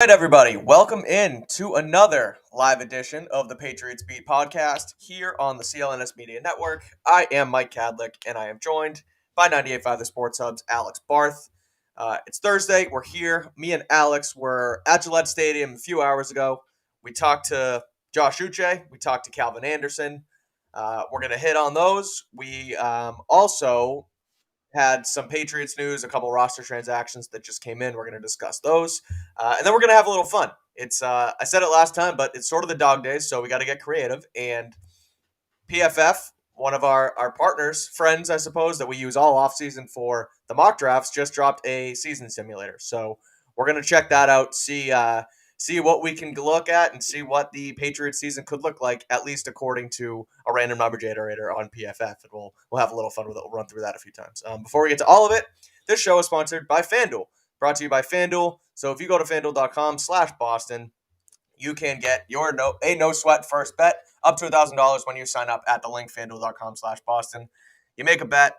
All right, everybody, welcome in to another live edition of the Patriots Beat Podcast here on the CLNS Media Network. I am Mike Kadlick, and I am joined by 98.5 The Sports Hub's Alex Barth. It's Thursday. We're here. Me and Alex were at Gillette Stadium a few hours ago. We talked to Josh Uche. We talked to Calvin Anderson. We're going to hit on those. We also had some Patriots news, a couple roster transactions that just came in. We're going to discuss those. And then we're going to have a little fun. It's I said it last time, but it's sort of the dog days, so we got to get creative. And PFF, one of our partners, friends, I suppose, that we use all offseason for the mock drafts, just dropped a season simulator. So we're going to check that out, see what we can look at and see what the Patriots season could look like, at least according to a random number generator on PFF. And we'll have a little fun with it. We'll run through that a few times. Before we get to all of it, this show is sponsored by FanDuel, brought to you by FanDuel. So if you go to FanDuel.com/Boston, you can get your no sweat first bet up to $1,000 when you sign up at the link FanDuel.com/Boston. You make a bet.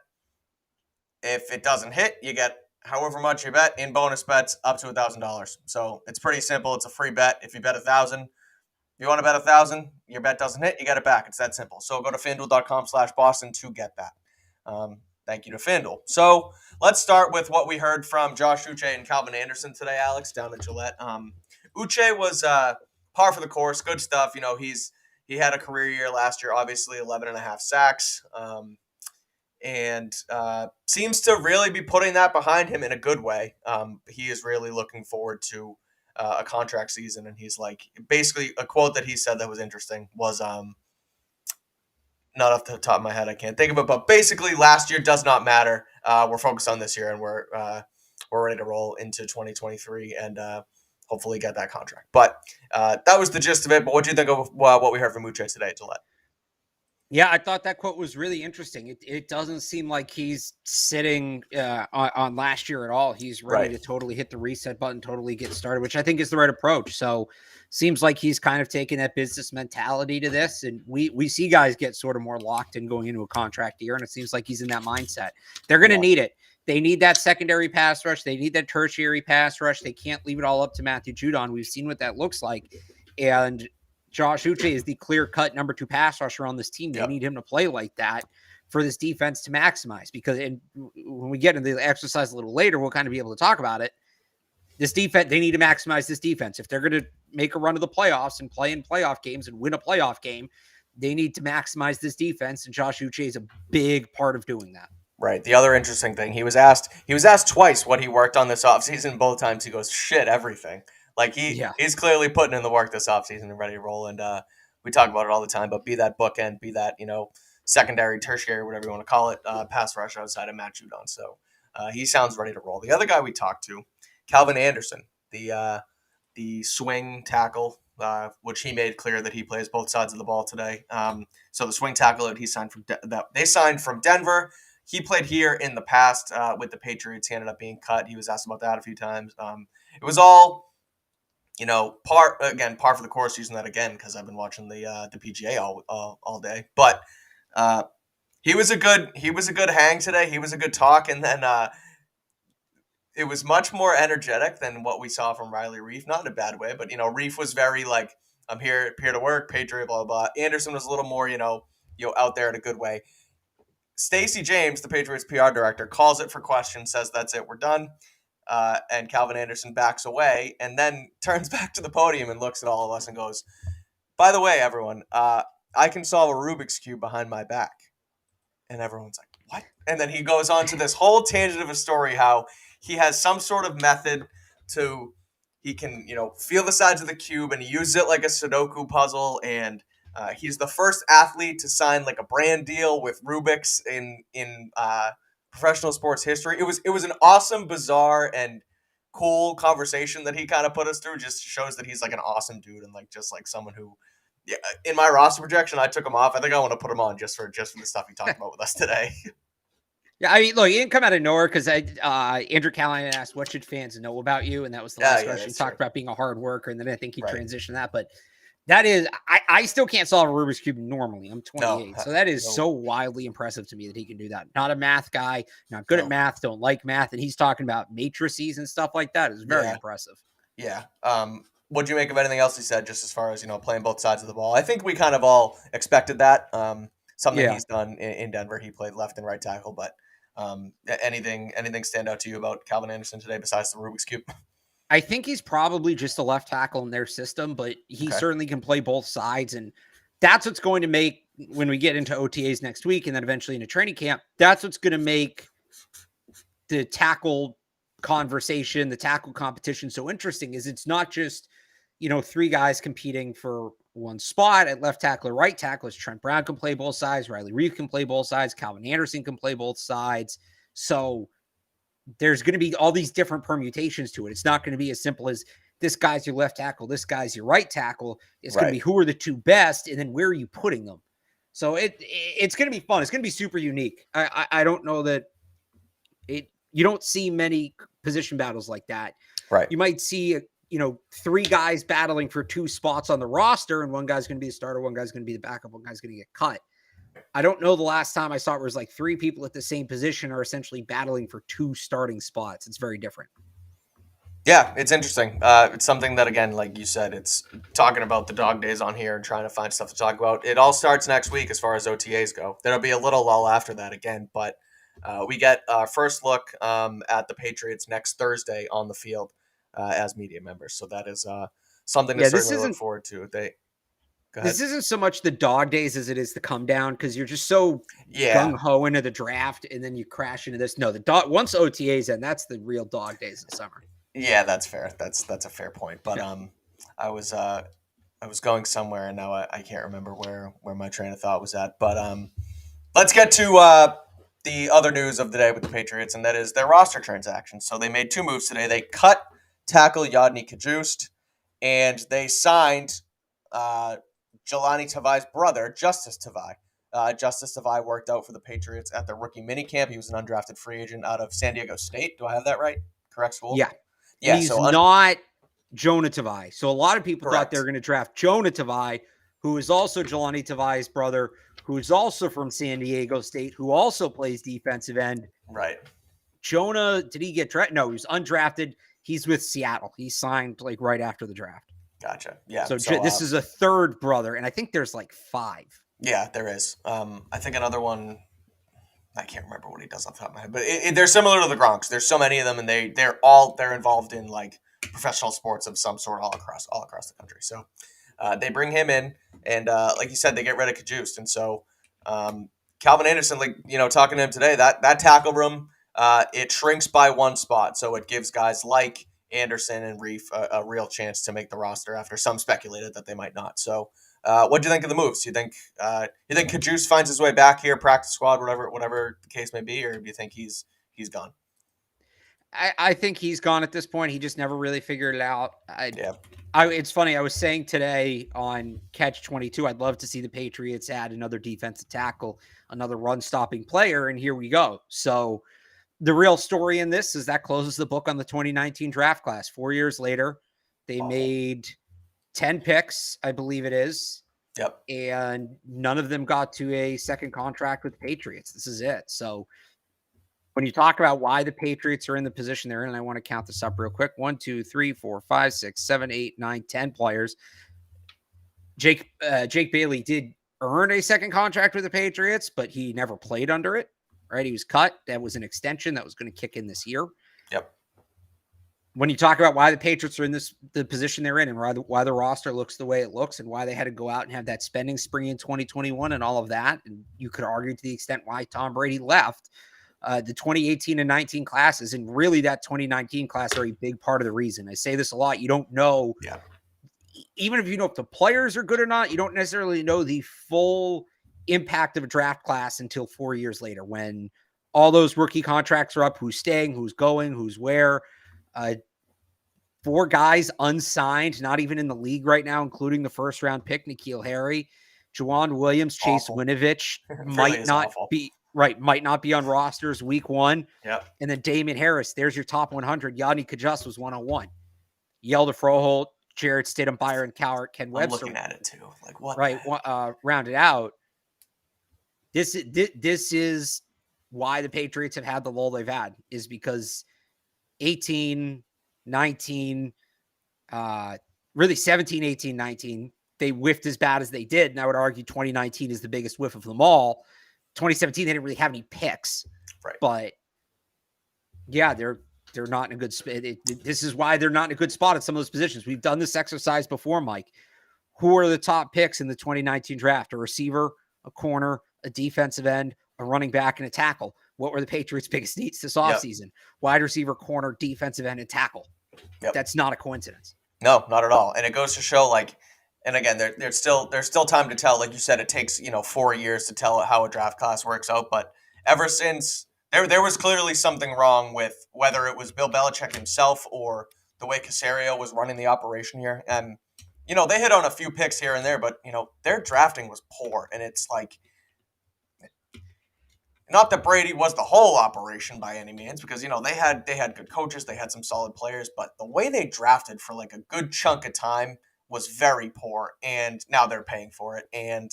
If it doesn't hit, you get however much you bet in bonus bets up to $1,000. So it's pretty simple. It's a free bet. If you bet 1,000, if you want to bet 1,000, your bet doesn't hit, you get it back. It's that simple. So go to FanDuel.com/Boston to get that. Thank you to FanDuel. So let's start with what we heard from Josh Uche and Calvin Anderson today, Alex, down at Gillette. Uche was par for the course. Good stuff. You know, he had a career year last year, obviously 11.5 sacks. And seems to really be putting that behind him in a good way. He is really looking forward to a contract season, and he's like, basically a quote that he said that was interesting was, not off the top of my head, I can't think of it, but basically last year does not matter. We're focused on this year, and we're ready to roll into 2023 and hopefully get that contract. But that was the gist of it. But what do you think of what we heard from Uche today, Gillette? Yeah, I thought that quote was really interesting. It doesn't seem like he's sitting on last year at all. He's ready to totally hit the reset button, totally get started, which I think is the right approach. So seems like he's kind of taking that business mentality to this. And we see guys get sort of more locked in going into a contract year, and it seems like he's in that mindset. They're going to need it. They need that secondary pass rush. They need that tertiary pass rush. They can't leave it all up to Matthew Judon. We've seen what that looks like. And Josh Uche is the clear-cut number 2 pass rusher on this team. They need him to play like that for this defense to maximize. Because when we get into the exercise a little later, we'll kind of be able to talk about it. This defense, they need to maximize this defense. If they're going to make a run of the playoffs and play in playoff games and win a playoff game, they need to maximize this defense, and Josh Uche is a big part of doing that. Right. The other interesting thing, he was asked twice what he worked on this offseason. Both times he goes, shit, everything. Like he's clearly putting in the work this offseason and ready to roll. And we talk about it all the time, but be that bookend, be that, secondary, tertiary, whatever you want to call it, pass rush outside of Matt Judon. So he sounds ready to roll. The other guy we talked to, Calvin Anderson, the swing tackle, which he made clear that he plays both sides of the ball today. So the swing tackle that he signed they signed from Denver. He played here in the past with the Patriots. He ended up being cut. He was asked about that a few times. It was all, par for the course, using that again because I've been watching the PGA all day. But he was a good hang today. He was a good talk, and then it was much more energetic than what we saw from Riley Reef. Not in a bad way, but Reef was very like, I'm here to work, Patriot, blah blah blah. Anderson was a little more out there in a good way. Stacey James, the Patriots PR director, calls it for questions, says that's it, we're done. And Calvin Anderson backs away and then turns back to the podium and looks at all of us and goes, by the way, everyone, I can solve a Rubik's Cube behind my back. And everyone's like, what? And then he goes on to this whole tangent of a story how he has some sort of method he can, feel the sides of the cube and he uses it like a Sudoku puzzle. And he's the first athlete to sign like a brand deal with Rubik's in professional sports history. It was an awesome, bizarre, and cool conversation that he kind of put us through. Just shows that he's like an awesome dude and like just like someone who, in my roster projection, I took him off. I think I want to put him on just for the stuff he talked about with us today. Yeah, I mean, look, he didn't come out of nowhere because Andrew Callahan asked, "What should fans know about you?" And that was the last question. He talked about being a hard worker, and then I think he transitioned that. But that is, I still can't solve a Rubik's Cube normally. I'm 28. So that is so wildly impressive to me that he can do that. Not a math guy, not good at math, don't like math. And he's talking about matrices and stuff like that. It's very impressive. Yeah. What'd you make of anything else he said, just as far as, playing both sides of the ball? I think we kind of all expected that. Something Yeah. he's done in Denver. He played left and right tackle, but anything stand out to you about Calvin Anderson today besides the Rubik's Cube? I think he's probably just a left tackle in their system, but he Okay. certainly can play both sides. And that's what's going to make, when we get into OTAs next week and then eventually into training camp, that's what's going to make the tackle conversation, the tackle competition so interesting. Is it's not just, three guys competing for one spot at left tackle or right tackle. As Trent Brown can play both sides, Riley Reef can play both sides, Calvin Anderson can play both sides. So there's going to be all these different permutations to it. It's not going to be as simple as this guy's your left tackle, this guy's your right tackle. It's going to be who are the two best, and then where are you putting them? So it's going to be fun. It's going to be super unique. I don't know that you don't see many position battles like that. Right. You might see, three guys battling for two spots on the roster, and one guy's going to be the starter, one guy's going to be the backup, one guy's going to get cut. I don't know the last time I saw it was like three people at the same position are essentially battling for two starting spots. It's very different. Yeah, it's interesting. It's something that, again, like you said, it's talking about the dog days on here and trying to find stuff to talk about. It all starts next week as far as OTAs go. There'll be a little lull after that again, but we get our first look at the Patriots next Thursday on the field as media members. So that is something to certainly look forward to. This isn't so much the dog days as it is the come down, because you're just so gung-ho into the draft and then you crash into this. No, once OTAs end, that's the real dog days of summer. Yeah, that's fair. That's a fair point. But I was going somewhere and now I can't remember where my train of thought was at. But let's get to the other news of the day with the Patriots, and that is their roster transaction. So they made two moves today. They cut tackle Yodny Kajust, and they signed Jelani Tavai's brother, Justice Tavai. Justice Tavai worked out for the Patriots at their rookie minicamp. He was an undrafted free agent out of San Diego State. Do I have that right? Correct school? Yeah. Yeah, he's not Jonah Tavai. So a lot of people thought they were going to draft Jonah Tavai, who is also Jelani Tavai's brother, who is also from San Diego State, who also plays defensive end. Right. Jonah, did he get drafted? No, he was undrafted. He's with Seattle. He signed like right after the draft. Gotcha. Yeah. So this is a third brother, and I think there's like five. Yeah, there is. I think another one, I can't remember what he does off the top of my head, but they're similar to the Gronks. There's so many of them, and they're involved in like professional sports of some sort all across the country. So they bring him in, and like you said, they get rid of Kajust, and so Calvin Anderson, talking to him today, that tackle room, it shrinks by one spot, so it gives guys like Anderson and Reef a real chance to make the roster after some speculated that they might not. So what do you think of the moves? Do you think Kajust finds his way back here, practice squad, whatever the case may be, or do you think he's gone? I think he's gone at this point. He just never really figured it out. It's funny. I was saying today on Catch 22, I'd love to see the Patriots add another defensive tackle, another run-stopping player, and here we go. So the real story in this is that closes the book on the 2019 draft class. 4 years later, they made 10 picks, I believe it is. Yep. And none of them got to a second contract with the Patriots. This is it. So when you talk about why the Patriots are in the position they're in, and I want to count this up real quick. 1, 2, 3, 4, 5, 6, 7, 8, 9, 10 players. Jake Bailey did earn a second contract with the Patriots, but he never played under it. Right? He was cut. That was an extension that was going to kick in this year. Yep. When you talk about why the Patriots are in the position they're in, and why the roster looks the way it looks, and why they had to go out and have that spending spree in 2021 and all of that, and you could argue to the extent why Tom Brady left, the 2018 and 19 classes, and really that 2019 class are a big part of the reason. I say this a lot. You don't know, even if you know if the players are good or not, you don't necessarily know the full impact of a draft class until 4 years later, when all those rookie contracts are up, who's staying, who's going, who's where. 4 guys unsigned, not even in the league right now, including the first round pick, N'Keal Harry, Juwan Williams, Chase Winovich might not be on rosters week 1. Yep. And then Damon Harris, there's your top 100. Yodny Kajust was 101. Yelda Froholt, Jarrett Stidham, Byron Cowart, Ken Webster. I'm looking at it too. Like what? Right. Rounded out. This is why the Patriots have had the lull they've had, is because 18, 19, really 17, 18, 19, they whiffed as bad as they did. And I would argue 2019 is the biggest whiff of them all. 2017, they didn't really have any picks. Right. But yeah, they're not in a good spot. This is why they're not in a good spot at some of those positions. We've done this exercise before, Mike. Who are the top picks in the 2019 draft? A receiver, a corner, a defensive end, a running back, and a tackle. What were the Patriots' biggest needs this offseason? Yep. Wide receiver, corner, defensive end, and tackle. Yep. That's not a coincidence. No, not at all. And it goes to show, like, and again, there's still time to tell. Like you said, it takes 4 years to tell how a draft class works out. But ever since there was clearly something wrong with whether it was Bill Belichick himself or the way Caserio was running the operation here. And they hit on a few picks here and there, but their drafting was poor. And it's like, not that Brady was the whole operation by any means, because they had good coaches, they had some solid players, but the way they drafted for like a good chunk of time was very poor, and now they're paying for it. And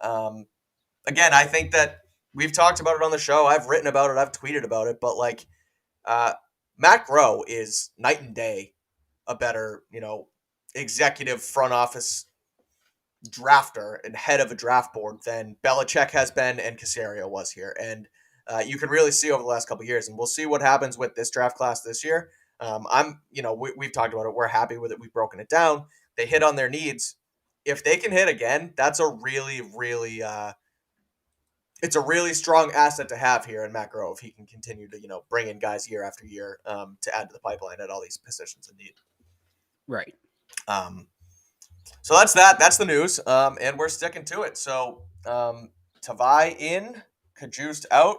again, I think that we've talked about it on the show. I've written about it, I've tweeted about it, but like Matt Groh is night and day a better executive front office drafter and head of a draft board than Belichick has been and Caserio was here. And you can really see over the last couple of years, and we'll see what happens with this draft class this year. We've talked about it. We're happy with it. We've broken it down. They hit on their needs. If they can hit again, that's a really, really, it's a really strong asset to have here in Matt Groh if he can continue to, bring in guys year after year to add to the pipeline at all these positions in need. Right. So that's that. That's the news, and we're sticking to it. So Tavai in, Kajust out,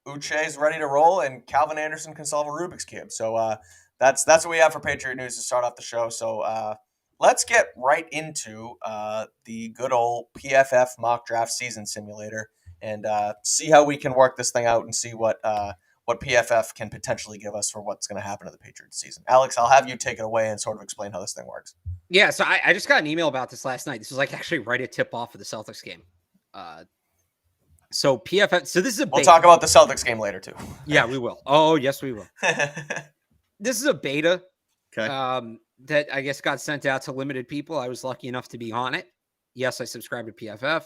Uche's ready to roll, and Calvin Anderson can solve a Rubik's Cube. So that's what we have for Patriot News to start off the show. So let's get right into the good old PFF mock draft season simulator and see how we can work this thing out and see what PFF can potentially give us for what's going to happen to the Patriots season. Alex, I'll have you take it away and sort of explain how this thing works. Yeah, so I just got an email about this last night. This was like actually right at tip-off of the Celtics game. So PFF, so this is a beta. We'll talk about the Celtics game later too. Yeah, we will. Oh, yes, we will. This is a beta that I guess got sent out to limited people. I was lucky enough to be on it. Yes, I subscribe to PFF.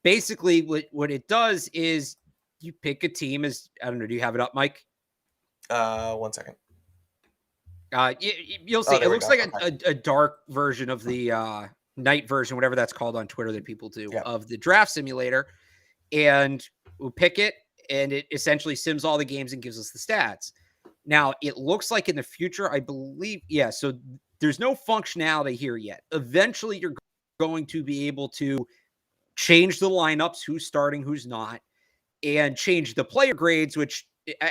Basically, what it does is you pick a team as, I don't know, do you have it up, Mike? 1 second. You'll see. It looks like a dark version of the night version, whatever that's called on Twitter that people do, of the draft simulator. And we'll pick it, and it essentially sims all the games and gives us the stats. Now, it looks like in the future, I believe, so there's no functionality here yet. Eventually, you're going to be able to change the lineups, who's starting, who's not, and change the player grades, which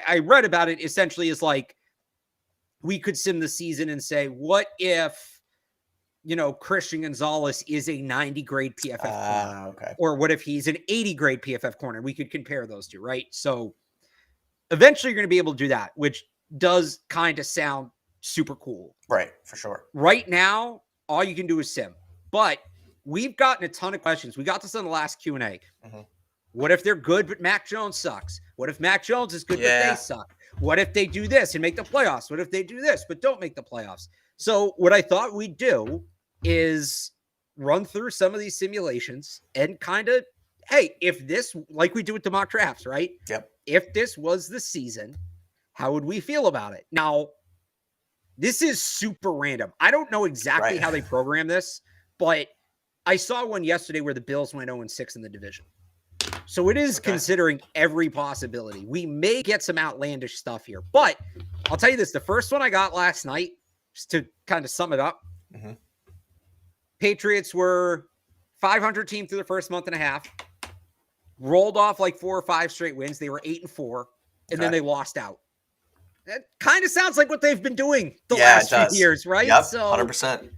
I read about it essentially is like, we could sim the season and say, what if, Christian Gonzalez is a 90 grade PFF corner? Okay. Or what if he's an 80 grade PFF corner? We could compare those two, right? So eventually you're going to be able to do that, which does kind of sound super cool. Right, for sure. Right now, all you can do is sim. But we've gotten a ton of questions. We got this on the last Q&A. Mm-hmm. What if they're good, but Mac Jones sucks? What if Mac Jones is good, but they suck? What if they do this and make the playoffs? What if they do this, but don't make the playoffs? So what I thought we'd do is run through some of these simulations and kind of, hey, if this, like we do with the mock drafts, right? Yep. If this was the season, how would we feel about it? Now, this is super random. I don't know exactly how they program this, but I saw one yesterday where the Bills went 0-6 in the division. So it is considering every possibility. We may get some outlandish stuff here, but I'll tell you this. The first one I got last night, just to kind of sum it up, Patriots were 500 team through the first month and a half, rolled off like 4 or 5 straight wins. They were 8-4, and then they lost out. That kind of sounds like what they've been doing the last few years, right? Yep, so 100%.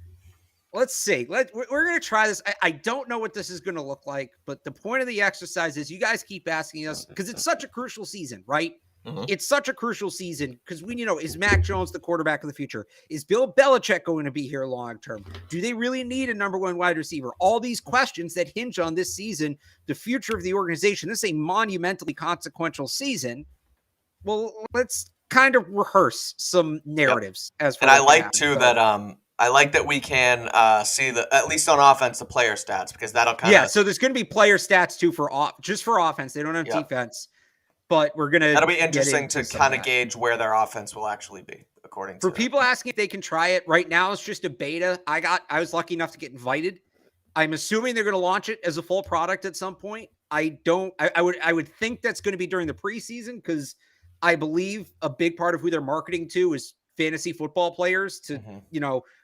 Let's see. We're going to try this. I don't know what this is going to look like, but the point of the exercise is you guys keep asking us because it's such a crucial season, right? Mm-hmm. It's such a crucial season because we, is Mac Jones the quarterback of the future? Is Bill Belichick going to be here long term? Do they really need a number 1 wide receiver? All these questions that hinge on this season, the future of the organization. This is a monumentally consequential season. Well, let's kind of rehearse some narratives as for and I like happen, too that I like that we can see at least on offense the player stats, because that'll kind of so there's going to be player stats too for just for offense. They don't have defense, but we're gonna that'll be interesting to kind of gauge where their offense will actually be according to people asking if they can try it right now. It's just a beta. I was lucky enough to get invited. I'm assuming they're going to launch it as a full product at some point. I would think that's going to be during the preseason, because I believe a big part of who they're marketing to is fantasy football players to,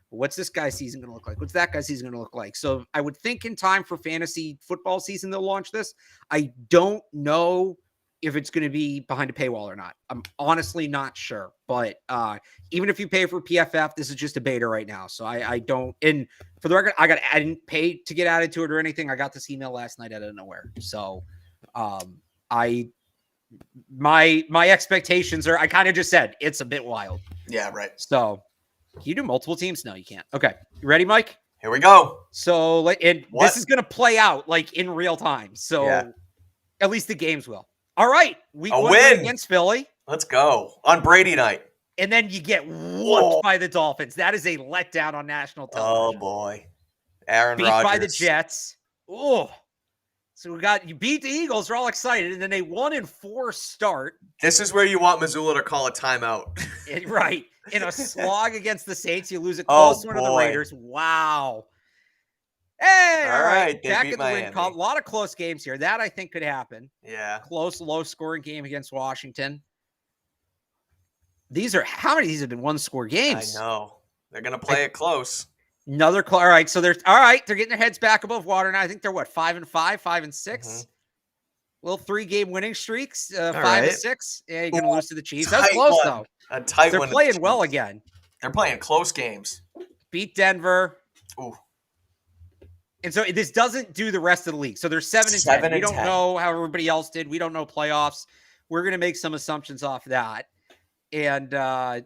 what's this guy's season going to look like? What's that guy's season going to look like? So I would think in time for fantasy football season, they'll launch this. I don't know if it's going to be behind a paywall or not. I'm honestly not sure, but even if you pay for PFF, this is just a beta right now. So I don't, and for the record, I didn't pay to get added to it or anything. I got this email last night out of nowhere. So my expectations are, I kind of just said, it's a bit wild. Yeah, right. So can you do multiple teams? No, you can't. Okay. You ready, Mike? Here we go. So this is going to play out like in real time. So at least the games will. All right. We win against Philly. Let's go. On Brady night. And then you get whooped by the Dolphins. That is a letdown on national television. Oh, boy. Aaron Beat Rodgers. by the Jets. Oh. So you beat the Eagles. They're all excited. And then a 1-4 start. This is where you want Missoula to call a timeout. Right. In a slog against the Saints, you lose a close one to the Raiders. Wow. Hey, all right. Back in the win column. A lot of close games here. That I think could happen. Yeah. Close, low-scoring game against Washington. How many of these have been one-score games? I know. They're going to play it close. All right. So they're getting their heads back above water now. I think they're 5-5, 5-6. Mm-hmm. Little 3-game winning streaks, 5-6. Yeah, you're going to lose to the Chiefs. That's close, though. A tight one. They're playing well again. They're playing close games. Beat Denver. Ooh. And so this doesn't do the rest of the league. So they're 7-10. We don't know how everybody else did. We don't know playoffs. We're going to make some assumptions off that. And the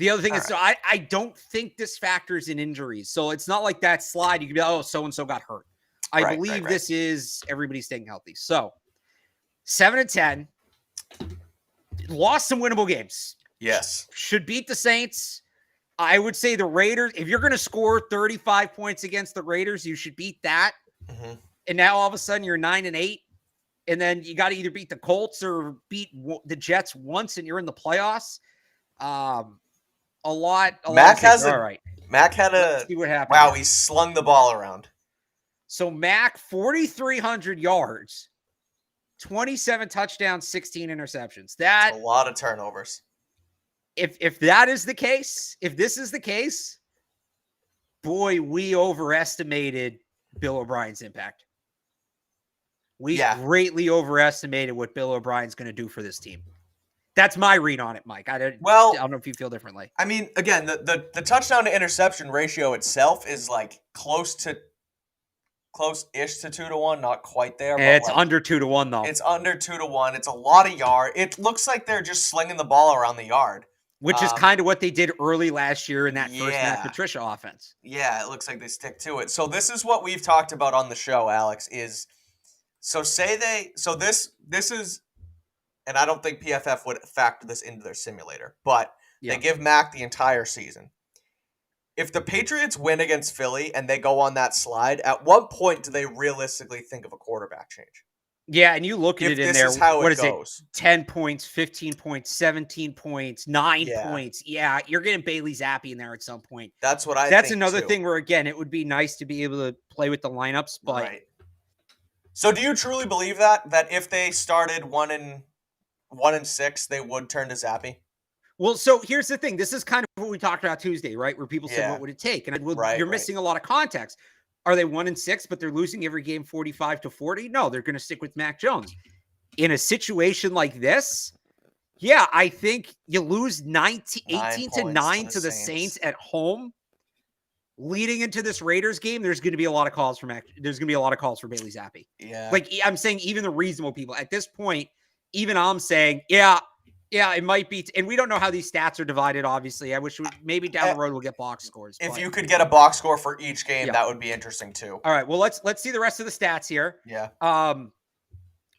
other thing is, so I don't think this factors in injuries. So it's not like that slide. You can be, so-and-so got hurt. I believe this is everybody staying healthy. So 7-10. Lost some winnable games. Yes. Should beat the Saints. I would say the Raiders, if you're going to score 35 points against the Raiders, you should beat that. Mm-hmm. And now all of a sudden you're 9-8. And then you got to either beat the Colts or beat the Jets once and you're in the playoffs. Mac had Let's see what happened. Wow, he slung the ball around. So Mac, 4,300 yards, 27 touchdowns, 16 interceptions. That's a lot of turnovers. If that is the case, if this is the case, boy, we overestimated Bill O'Brien's impact. We greatly overestimated what Bill O'Brien's going to do for this team. That's my read on it, Mike. I don't know if you feel differently. I mean, again, the touchdown to interception ratio itself is like close-ish to 2-1, not quite there. But it's under 2-1 though. It's under 2-1. It's a lot of yard. It looks like they're just slinging the ball around the yard. Which is kind of what they did early last year in that first Matt Patricia offense. Yeah, it looks like they stick to it. So this is what we've talked about on the show, Alex, is this is, and I don't think PFF would factor this into their simulator, but they give Mac the entire season. If the Patriots win against Philly and they go on that slide, at what point do they realistically think of a quarterback change? Yeah, and you look at it in there. What is it? 10 points, 15 points, 17 points, 9 points. Yeah, you're getting Bailey Zappi in there at some point. That's what I think. That's another thing where, again, it would be nice to be able to play with the lineups. But right. So do you truly believe that if they started 1-6, they would turn to Zappi? Well, so here's the thing. This is kind of what we talked about Tuesday, right? Where people said, what would it take? And you're missing a lot of context. Are they 1-6, but they're losing every game 45-40? No, they're going to stick with Mac Jones. In a situation like this, I think you lose 18-9 to the Saints at home. Leading into this Raiders game, there's going to be a lot of calls for Mac. There's going to be a lot of calls for Bailey Zappi. Yeah. Like I'm saying, even the reasonable people at this point, even I'm saying, it might be. And we don't know how these stats are divided, obviously. I wish maybe down the road we'll get box scores. If you could get a box score for each game, that would be interesting too. All right. Well, let's see the rest of the stats here. Yeah.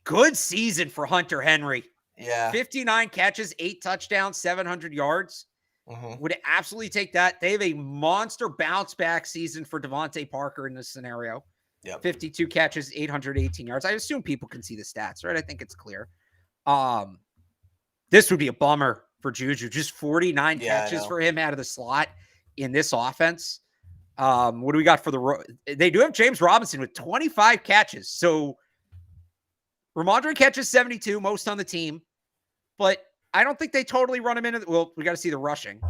Good season for Hunter Henry. Yeah. 59 catches, 8 touchdowns, 700 yards. Would absolutely take that. They have a monster bounce back season for Devontae Parker in this scenario. Yep. 52 catches, 818 yards. I assume people can see the stats, right? I think it's clear. This would be a bummer for Juju. Just 49 catches for him out of the slot in this offense. What do we got for they do have James Robinson with 25 catches. So Ramondre catches 72, most on the team, but I don't think they totally run him into well, we got to see the rushing.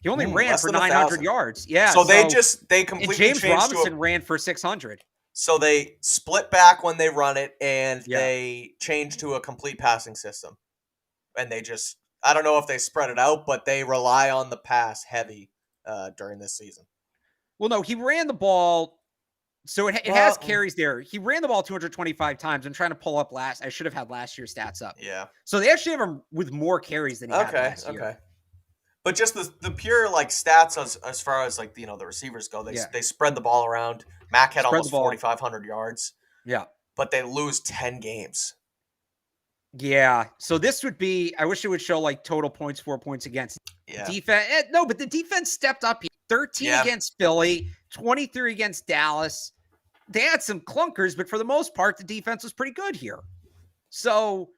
He only ran for 900 yards. Yeah. So they completely James changed Robinson ran for 600. So they split back when they run it, and they changed to a complete passing system. And they just, I don't know if they spread it out, but they rely on the pass heavy during this season. Well, no, he ran the ball. So it has carries there. He ran the ball 225 times. I'm trying to pull up I should have had last year's stats up. Yeah. So they actually have him with more carries than he had last year. Okay. But just the pure like stats as far as like, the receivers go, they spread the ball around. Mac had almost 4,500 yards. Yeah. But they lose 10 games. Yeah. So this would be, I wish it would show like total points, 4 points against defense. No, but the defense stepped up. 13 against Philly, 23 against Dallas. They had some clunkers, but for the most part, the defense was pretty good here. So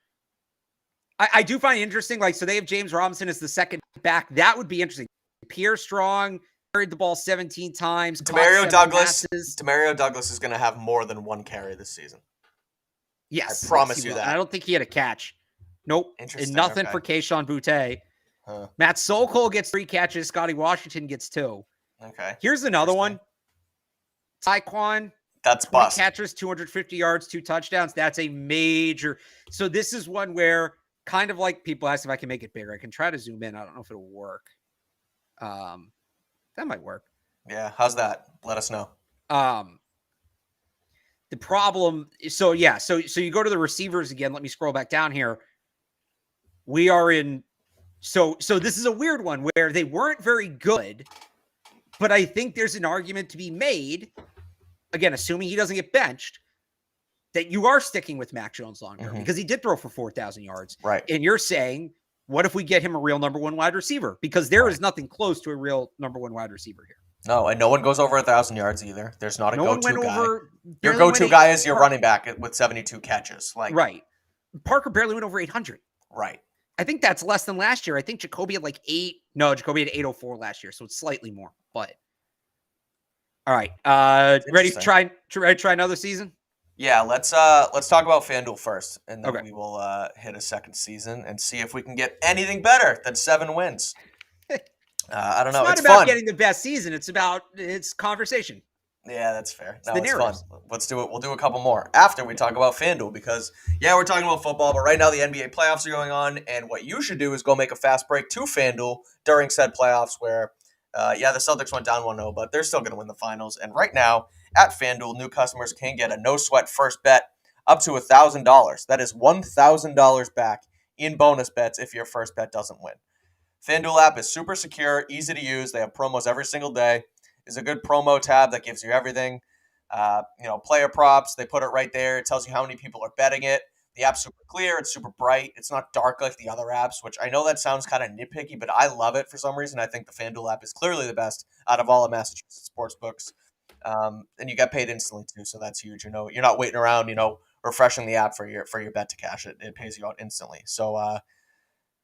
I do find it interesting. Like, so they have James Robinson as the second back. That would be interesting. Pierre Strong carried the ball 17 times. Demario Douglas is going to have more than one carry this season. Yes. I promise you that. I don't think he had a catch. Nope. And nothing for Kayshon Boutte. Matt Sokol gets 3 catches. Scotty Washington gets 2. Okay. Here's another one. Tyquan. That's bust. 3 catches, 250 yards, 2 touchdowns. That's a major. So this is one where kind of like people ask if I can make it bigger. I can try to zoom in. I don't know if it'll work. That might work. Yeah. How's that? Let us know. The problem. So you go to the receivers again. Let me scroll back down here. We are in. So this is a weird one where they weren't very good, but I think there's an argument to be made, again, assuming he doesn't get benched, that you are sticking with Mac Jones longer because he did throw for 4,000 yards. Right. And you're saying, what if we get him a real number 1 wide receiver? Because there is nothing close to a real number 1 wide receiver here. No, and no one goes over 1,000 yards either. There's not a go-to guy. Your go-to guy is your running back with 72 catches. Right. Parker barely went over 800. Right. I think that's less than last year. I think Jacoby had like 8. No, Jacoby had 804 last year, so it's slightly more. But all right, ready to try another season? Yeah, let's talk about FanDuel first, and then we will hit a second season and see if we can get anything better than 7 wins. I don't know. It's not about getting the best season. It's conversation. Yeah, that's fair. It's fun. Let's do it. We'll do a couple more after we talk about FanDuel because, we're talking about football, but right now the NBA playoffs are going on, and what you should do is go make a fast break to FanDuel during said playoffs where, the Celtics went down 1-0, but they're still going to win the finals. And right now at FanDuel, new customers can get a no-sweat first bet up to $1,000. That is $1,000 back in bonus bets if your first bet doesn't win. FanDuel app is super secure, easy to use. They have promos every single day. There's a good promo tab that gives you everything. Player props, they put it right there. It tells you how many people are betting it. The app's super clear. It's super bright. It's not dark like the other apps, which I know that sounds kind of nitpicky, but I love it for some reason. I think the FanDuel app is clearly the best out of all of Massachusetts sports books. And you get paid instantly too, so that's huge. You're not waiting around, refreshing the app for your bet to cash it. It pays you out instantly. So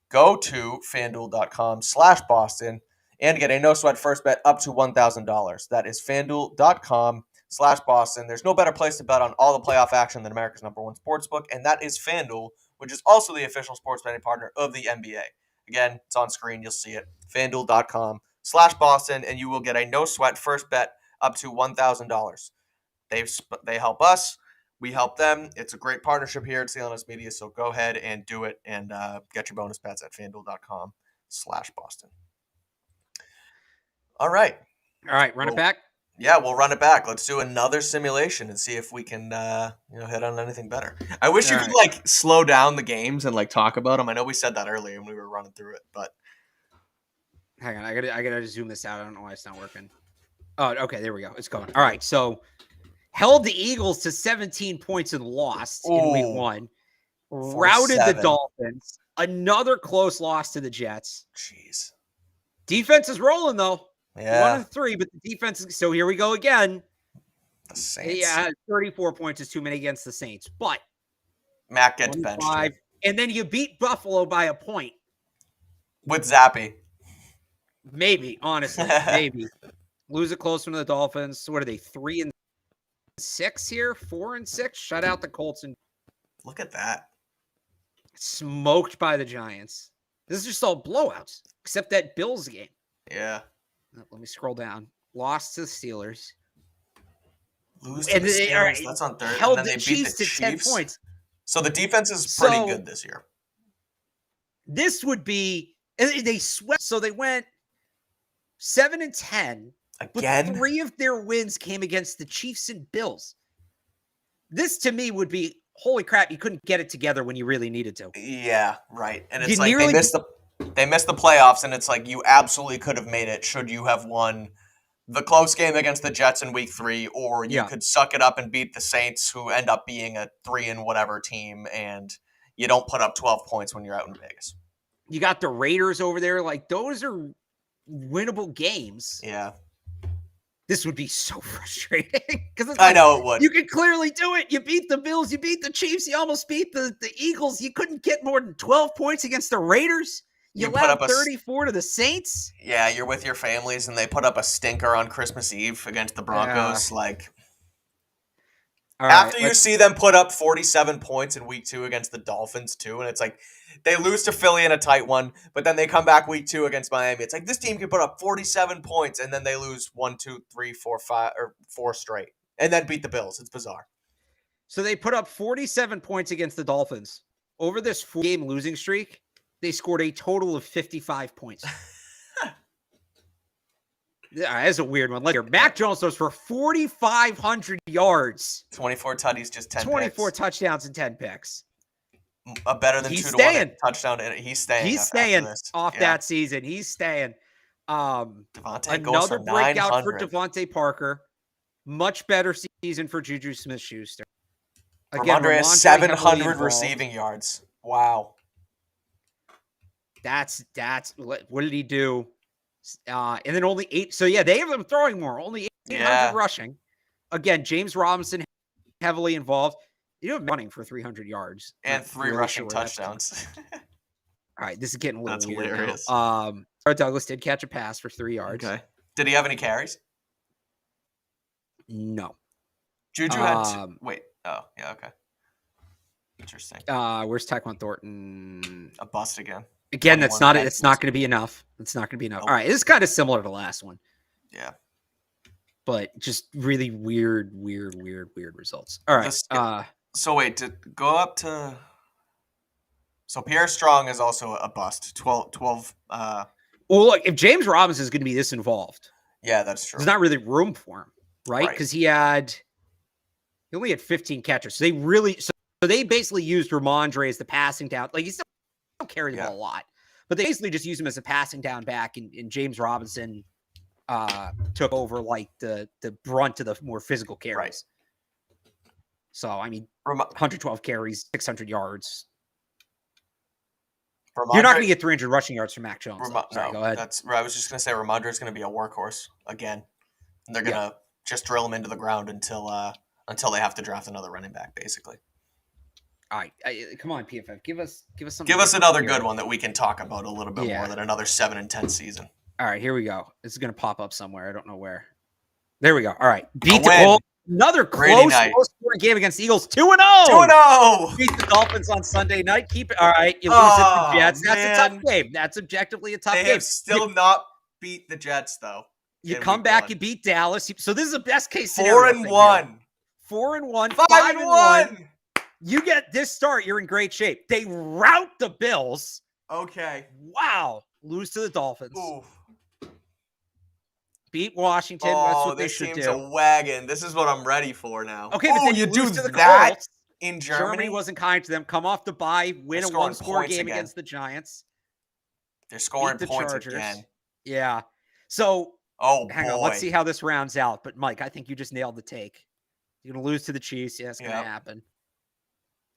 go to FanDuel.com/Boston and get a no-sweat first bet up to $1,000. That is FanDuel.com/Boston. There's no better place to bet on all the playoff action than America's #1 sportsbook, and that is FanDuel, which is also the official sports betting partner of the NBA. Again, it's on screen. You'll see it. FanDuel.com/Boston, and you will get a no-sweat first bet up to $1,000. They help us. We help them. It's a great partnership here at CLNS Media, so go ahead and do it and get your bonus bets at FanDuel.com/Boston. All right. Run it back? Yeah, we'll run it back. Let's do another simulation and see if we can hit on anything better. I wish you could slow down the games and talk about them. I know we said that earlier when we were running through it, but hang on, I gotta zoom this out. I don't know why it's not working. Oh, okay, there we go. It's going. All right, so held the Eagles to 17 points and lost in week 1. routed the 47. Dolphins. Another close loss to the Jets. Jeez. Defense is rolling, though. Yeah. 1-3, but the defense is... So here we go again. The Saints. Yeah, 34 points is too many against the Saints. But Mac gets benched here. And then you beat Buffalo by a point. With Zappy. Maybe, honestly. Maybe. Lose a close one to the Dolphins. What are they, 3-6 here? 4-6? Shut out the Colts and look at that. Smoked by the Giants. This is just all blowouts, except that Bills game. Yeah. Let me scroll down. Lost to the Steelers. Lose to the Steelers. That's on third. Held and then the they Chiefs beat the to 10 Chiefs. points. So the defense is pretty good this year. This would be... They swept. So they went 7-10. Again? But 3 of their wins came against the Chiefs and Bills. This, to me, would be... Holy crap, you couldn't get it together when you really needed to. Yeah, right. And it's like they missed the playoffs, and it's like you absolutely could have made it should you have won the close game against the Jets in week 3, or you could suck it up and beat the Saints, who end up being a 3-and-whatever team, and you don't put up 12 points when you're out in Vegas. You got the Raiders over there. Like, those are winnable games. Yeah. This would be so frustrating. Because I know it would. You could clearly do it. You beat the Bills. You beat the Chiefs. You almost beat the Eagles. You couldn't get more than 12 points against the Raiders. You allowed 34 to the Saints. Yeah, you're with your families, and they put up a stinker on Christmas Eve against the Broncos. After you see them put up 47 points in week 2 against the Dolphins, too, and it's like they lose to Philly in a tight one, but then they come back week 2 against Miami. It's like this team can put up 47 points, and then they lose 1, 2, 3, 4, 5, or 4 straight, and then beat the Bills. It's bizarre. So they put up 47 points against the Dolphins. Over this 4-game losing streak, they scored a total of 55 points. That's a weird one. Mac Jones throws for 4,500 yards. 24 tutties, just 10 24 touchdowns and 10 picks. Better than 2-1 touchdown. He's staying. He's staying off that season. He's staying. Devontae goes for 900. Breakout for Devontae Parker. Much better season for Juju Smith-Schuster. Again, Ramondre has 700 receiving yards. Wow. That's what did he do? And then only 8. So yeah, they have them throwing more. Only 800 rushing. Again, James Robinson heavily involved. You have running for 300 yards and 3 rushing touchdowns. All right, this is getting a little weird. Hilarious. Douglas did catch a pass for 3 yards. Okay. Did he have any carries? No. Juju had wait. Oh, yeah, okay. Interesting. Where's Tyquan Thornton? A bust again. Again, it's not going to be enough. It's not going to be enough. All right, this is kind of similar to the last one. Yeah. But just really weird results. All right. So wait, to go up to... So Pierre Strong is also a bust. 12 well, look, if James Robinson is going to be this involved... Yeah, that's true. There's not really room for him, right? Because he only had 15 catches. So they basically used Ramondre as the passing down. Like, he still carry the ball a lot. But they basically just used him as a passing down back, and James Robinson took over, like, the brunt of the more physical carries. Right. So, I mean, 112 carries, 600 yards. You're not going to get 300 rushing yards from Mac Jones. Sorry, go ahead. I was just going to say Ramondre is going to be a workhorse again. And they're going to just drill him into the ground until they have to draft another running back, basically. All right, come on, PFF, give us something. Give us another good one that we can talk about a little bit more than another 7-10 season. All right, here we go. This is going to pop up somewhere. I don't know where. There we go. All right, another close game against the Eagles. 2-0. 2-0. Beat the Dolphins on Sunday night. Keep it. All right, you lose at the Jets. That's a tough game. That's objectively a tough game. They have still not beat the Jets though. You come back, you beat Dallas. So this is a best case scenario. 4-1. 4-1. 5-1. You get this start, you're in great shape. They rout the Bills. Okay. Wow. Lose to the Dolphins. Oof. Beat Washington. That's what they should do. This team's a wagon. This is what I'm ready for now. Okay, but then you do lose to the that Colts. in Germany? Germany wasn't kind to them. Come off the bye, win a one-score game against the Giants. They're scoring points again. Yeah. So, hang on. Let's see how this rounds out. But, Mike, I think you just nailed the take. You're going to lose to the Chiefs. Yeah, it's going to happen.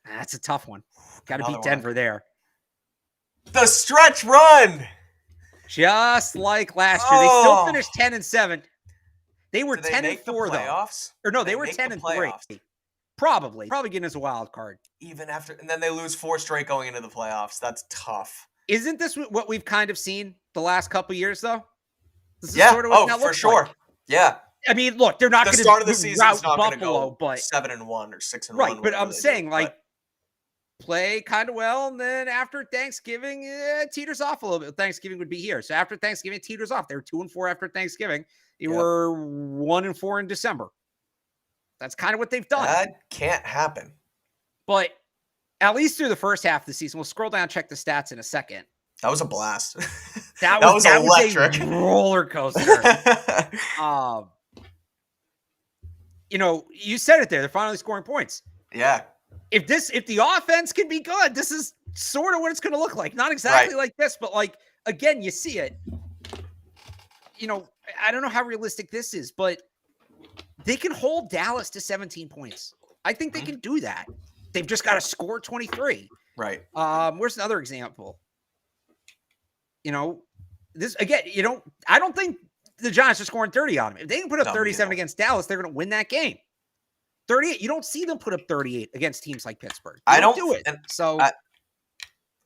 That's a tough one. Got to beat Another Denver one. there. The stretch run. Just like last year. They still finished 10-7. They were 10-4 though. Or no, they were 10-3. Probably getting us a wild card. Even after, and then they lose 4 straight going into the playoffs. That's tough. Isn't this what we've kind of seen the last couple years though? This is sort of what for sure. Like. Yeah. I mean, look, they're not going to start of the season is not Buffalo, go but 7-1 or 6-1. Right, but I'm saying play kind of well, and then after Thanksgiving, it teeters off a little bit. Thanksgiving would be here, so after Thanksgiving, it teeters off. They were 2-4 after Thanksgiving. They were 1-4 in December. That's kind of what they've done. That can't happen. But at least through the first half of the season, we'll scroll down, check the stats in a second. That was a blast. That was electric. A roller coaster. You said it there. They're finally scoring points. Yeah. If the offense can be good, this is sort of what it's going to look like. Not exactly like this, but again, you see it. I don't know how realistic this is, but they can hold Dallas to 17 points. I think they can do that. They've just got to score 23. Right. Where's another example? This again, I don't think the Giants are scoring 30 on them. If they can put up 37 against Dallas, they're going to win that game. 38. You don't see them put up 38 against teams like Pittsburgh. I don't do it. So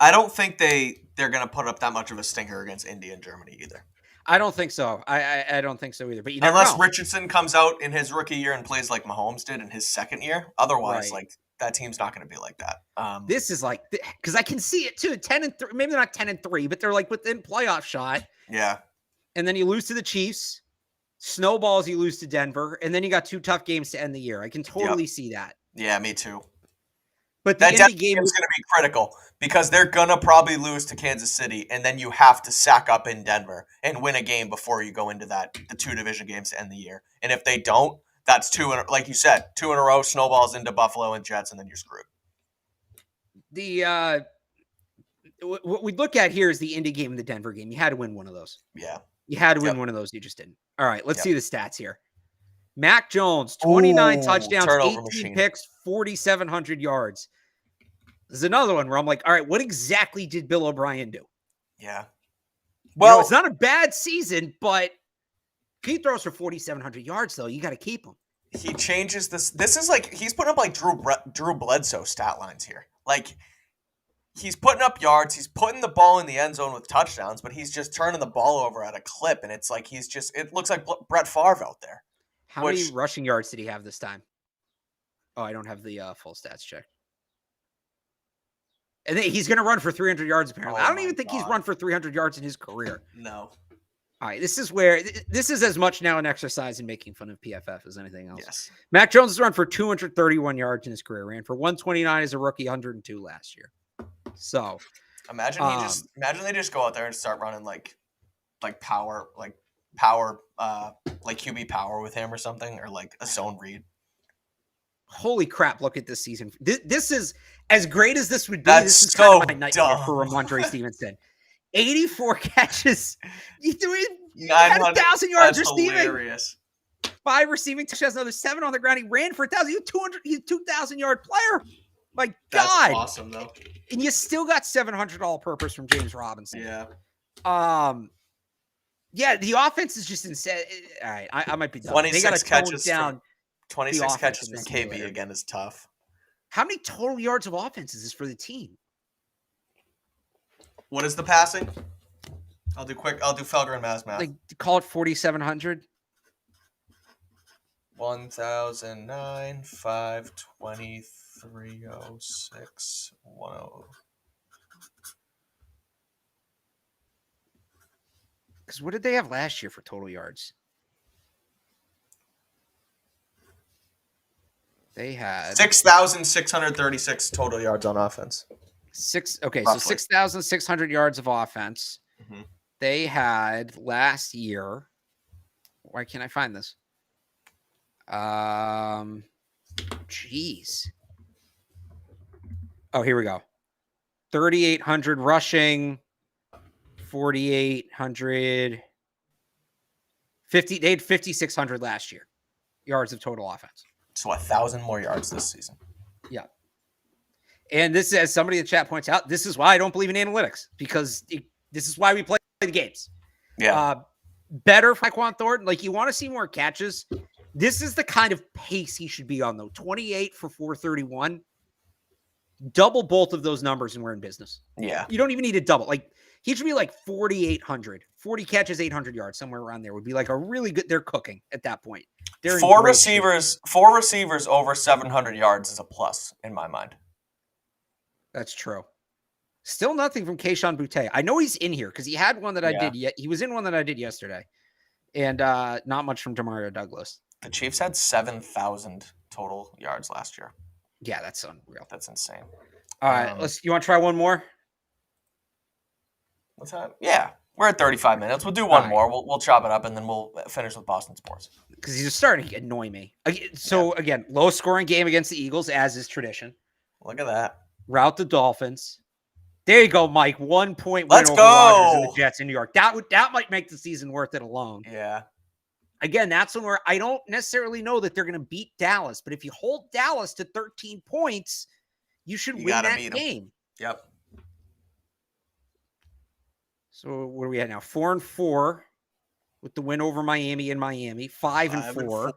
I don't think they're going to put up that much of a stinker against India and Germany either. I don't think so. I don't think so either. But unless Richardson comes out in his rookie year and plays like Mahomes did in his second year, otherwise, that team's not going to be like that. This is because I can see it too. 10-3, maybe they're not 10-3, but they're within playoff shot. Yeah. And then you lose to the Chiefs. Snowballs, you lose to Denver, and then you got 2 tough games to end the year. I can totally see that. Yeah, me too. But that Denver game is going to be critical because they're going to probably lose to Kansas City, and then you have to sack up in Denver and win a game before you go into the 2 division games to end the year. And if they don't, that's 2 like you said, 2 in a row, snowballs into Buffalo and Jets, and then you're screwed. What we look at here is the Indy game and the Denver game. You had to win one of those. Yeah. You had to win one of those. You just didn't. All right, let's see the stats here. Mac Jones, 29 touchdowns, 18 picks, 4,700 yards. This is another one where I'm like, all right, what exactly did Bill O'Brien do? Yeah. Well, it's not a bad season, but he throws for 4,700 yards, though. You got to keep him. He changes this. This is he's putting up Drew Bledsoe stat lines here. He's putting up yards. He's putting the ball in the end zone with touchdowns, but he's just turning the ball over at a clip. And it's it looks like Brett Favre out there. How many rushing yards did he have this time? Oh, I don't have the full stats checked. And then he's going to run for 300 yards, apparently. I don't even think he's run for 300 yards in his career. No. All right, this is as much now an exercise in making fun of PFF as anything else. Yes. Mac Jones has run for 231 yards in his career. Ran for 129 as a rookie, 102 last year. So imagine they just go out there and start running power QB power with him or something, or a zone read. Holy crap, look at this season. This is as great as this would be. This is kind of my nightmare for Ramondre Stevenson. 84 catches. He had 1,000 yards receiving. Hilarious. 5 receiving touchdowns, another 7 on the ground. He ran for 1,000. He's a 2,000-yard player. My God. That's awesome, though. And you still got 700 all-purpose from James Robinson. Yeah. Yeah, the offense is just insane. All right, I might be done. 26 catches down. 26 catches from KB again is tough. How many total yards of offense is this for the team? What is the passing? I'll do Felger and Maz math. Call it 4,700. 1,009, 520, 306, 10. Because what did they have last year for total yards? They had 6,636 total yards on offense. So 6,600 yards of offense. Mm-hmm. They had last year. Why can't I find this? Jeez. Oh, here we go. 3,800 rushing, 4,800. They had 5,600 last year yards of total offense. So 1,000 more yards this season. Yeah. And this, as somebody in the chat points out, this is why I don't believe in analytics, because this is why we play the games. Yeah. Better for Tyquan Thornton. Like, you want to see more catches. This is the kind of pace he should be on, though. 28 for 431. Double both of those numbers and we're in business. Yeah. You don't even need a double. Like, he should be like 4,800. 40 catches, 800 yards, somewhere around there would be like a really good. They're cooking at that point. They're four receivers over 700 yards is a plus in my mind. That's true. Still nothing from Kayshon Boutte. I know he's in here because he had one that I did. He was in one that I did yesterday. And not much from Demario Douglas. The Chiefs had 7,000 total yards last year. Yeah, that's unreal. That's insane. All right, you want to try one more? What's that? Yeah, we're at 35 minutes. We'll do one more. We'll chop it up, and then we'll finish with Boston sports. Because he's just starting to annoy me. So, again, low-scoring game against the Eagles, as is tradition. Look at that. Route the Dolphins. There you go, Mike. 1 point win Let's over go. Rodgers and the Jets in New York. That might make the season worth it alone. Yeah. Again, that's one where I don't necessarily know that they're going to beat Dallas. But if you hold Dallas to 13 points, you should win that game. Yep. So what are we at now? 4-4 with the win over Miami in Miami. 5-4.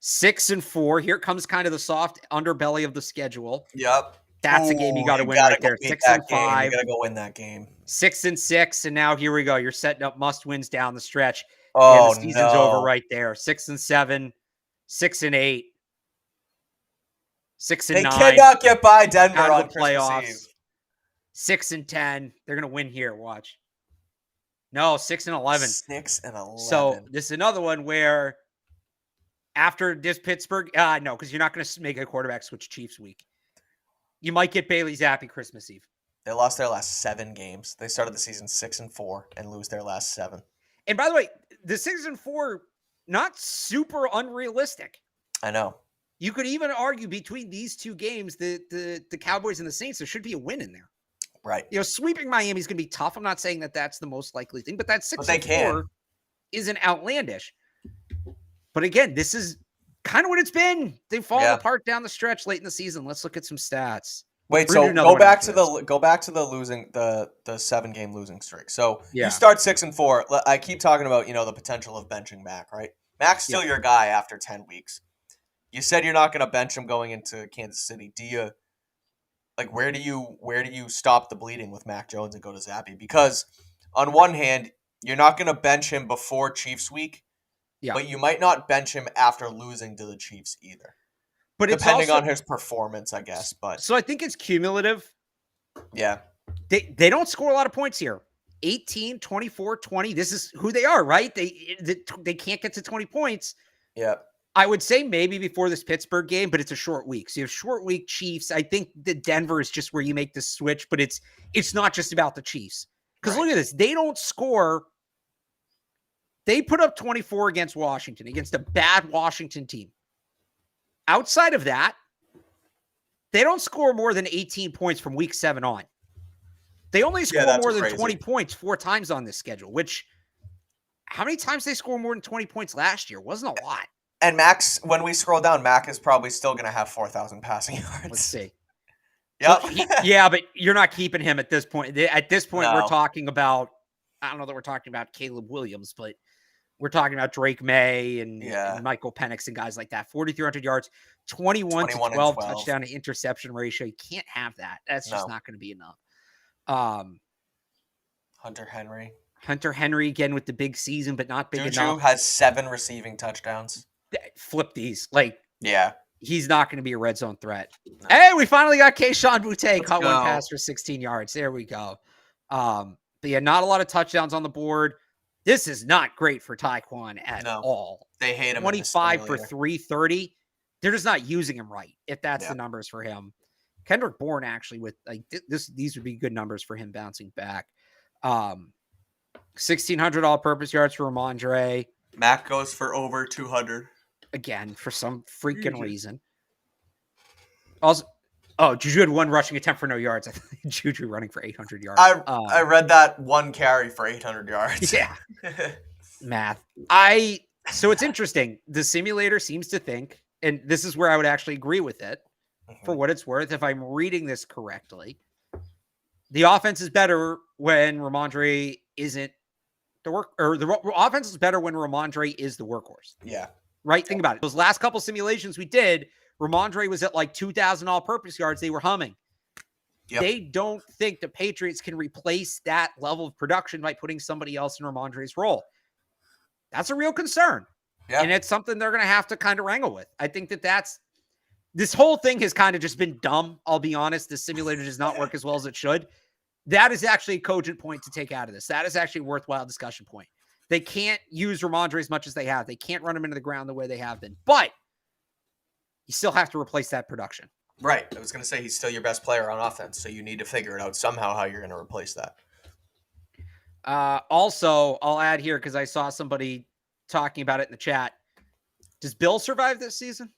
6-4. Here comes kind of the soft underbelly of the schedule. Yep. That's a game you got to win right there. 6-5. You got to go win that game. 6-6, and now here we go. You're setting up must wins down the stretch. Oh, and the season's over right there. 6-7, 6-8, 6-9. They cannot get by Denver on the playoffs. Christmas Eve. 6-10. They're gonna win here. Watch. No, 6-11. 6-11. So this is another one where after this Pittsburgh, no, because you're not gonna make a quarterback switch Chiefs week. You might get Bailey Zappi Christmas Eve. They lost their last 7 games. They started the season 6-4 and lose their last 7. And by the way, the 6-4, not super unrealistic. I know. You could even argue between these two games, the Cowboys and the Saints, there should be a win in there. Right. You know, sweeping Miami is going to be tough. I'm not saying that that's the most likely thing, but that 6-4 isn't outlandish. But again, this is kind of what it's been. They've fallen apart down the stretch late in the season. Let's look at some stats. Wait, so go back to the losing the 7-game losing streak. So you start 6-4. I keep talking about, the potential of benching Mac, right? Mac's still your guy after 10 weeks. You said you're not going to bench him going into Kansas City. Do you where do you stop the bleeding with Mac Jones and go to Zappi? Because on one hand, you're not going to bench him before Chiefs week, but you might not bench him after losing to the Chiefs either. But depending on his performance, I guess. But so I think it's cumulative. Yeah. They don't score a lot of points here. 18, 24, 20. This is who they are, right? They can't get to 20 points. Yeah. I would say maybe before this Pittsburgh game, but it's a short week. So you have short week Chiefs. I think the Denver is just where you make the switch, but it's not just about the Chiefs. Because look at this. They don't score. They put up 24 against Washington, against a bad Washington team. Outside of that, they don't score more than 18 points from week 7 on. They only score more than 20 points 4 times on this schedule, which how many times they score more than 20 points last year? Wasn't a lot. And Max, when we scroll down, Mac is probably still going to have 4,000 passing yards. Let's see. Yep. So but you're not keeping him at this point. At this point, we're talking about, I don't know that we're talking about Caleb Williams, but we're talking about Drake May and Michael Penix and guys like that. 4,300 yards, 21 to 12 touchdown to interception ratio. You can't have that. That's just not going to be enough. Hunter Henry again with the big season, but not big enough. Juju has 7 receiving touchdowns. Flip these. He's not going to be a red zone threat. No. Hey, we finally got Kayshon Boutte. Caught one pass for 16 yards. There we go. But not a lot of touchdowns on the board. This is not great for Tyquan at all. They hate him. 25 for 330. They're just not using him right, if that's the numbers for him. Kendrick Bourne actually with these would be good numbers for him bouncing back. 1,600 all-purpose yards for Ramondre. Mac goes for over 200. Again, for some freaking reason. Also, Juju had 1 rushing attempt for no yards. I think Juju running for 800 yards. I read that 1 carry for 800 yards. Yeah. Math. So it's interesting. The simulator seems to think, and this is where I would actually agree with it, for what it's worth, if I'm reading this correctly, the offense is better when Ramondre isn't the offense is better when Ramondre is the workhorse. Yeah. Right? Think about it. Those last couple simulations we did, Ramondre was at like 2,000 all-purpose yards. They were humming. Yep. They don't think the Patriots can replace that level of production by putting somebody else in Ramondre's role. That's a real concern. Yeah. And it's something they're going to have to kind of wrangle with. I think this whole thing has kind of just been dumb. I'll be honest. The simulator does not work as well as it should. That is actually a cogent point to take out of this. That is actually a worthwhile discussion point. They can't use Ramondre as much as they have. They can't run him into the ground the way they have been. But you still have to replace that production. Right. I was going to say he's still your best player on offense, so you need to figure it out somehow how you're going to replace that. Also, I'll add here because I saw somebody talking about it in the chat. Does Bill survive this season?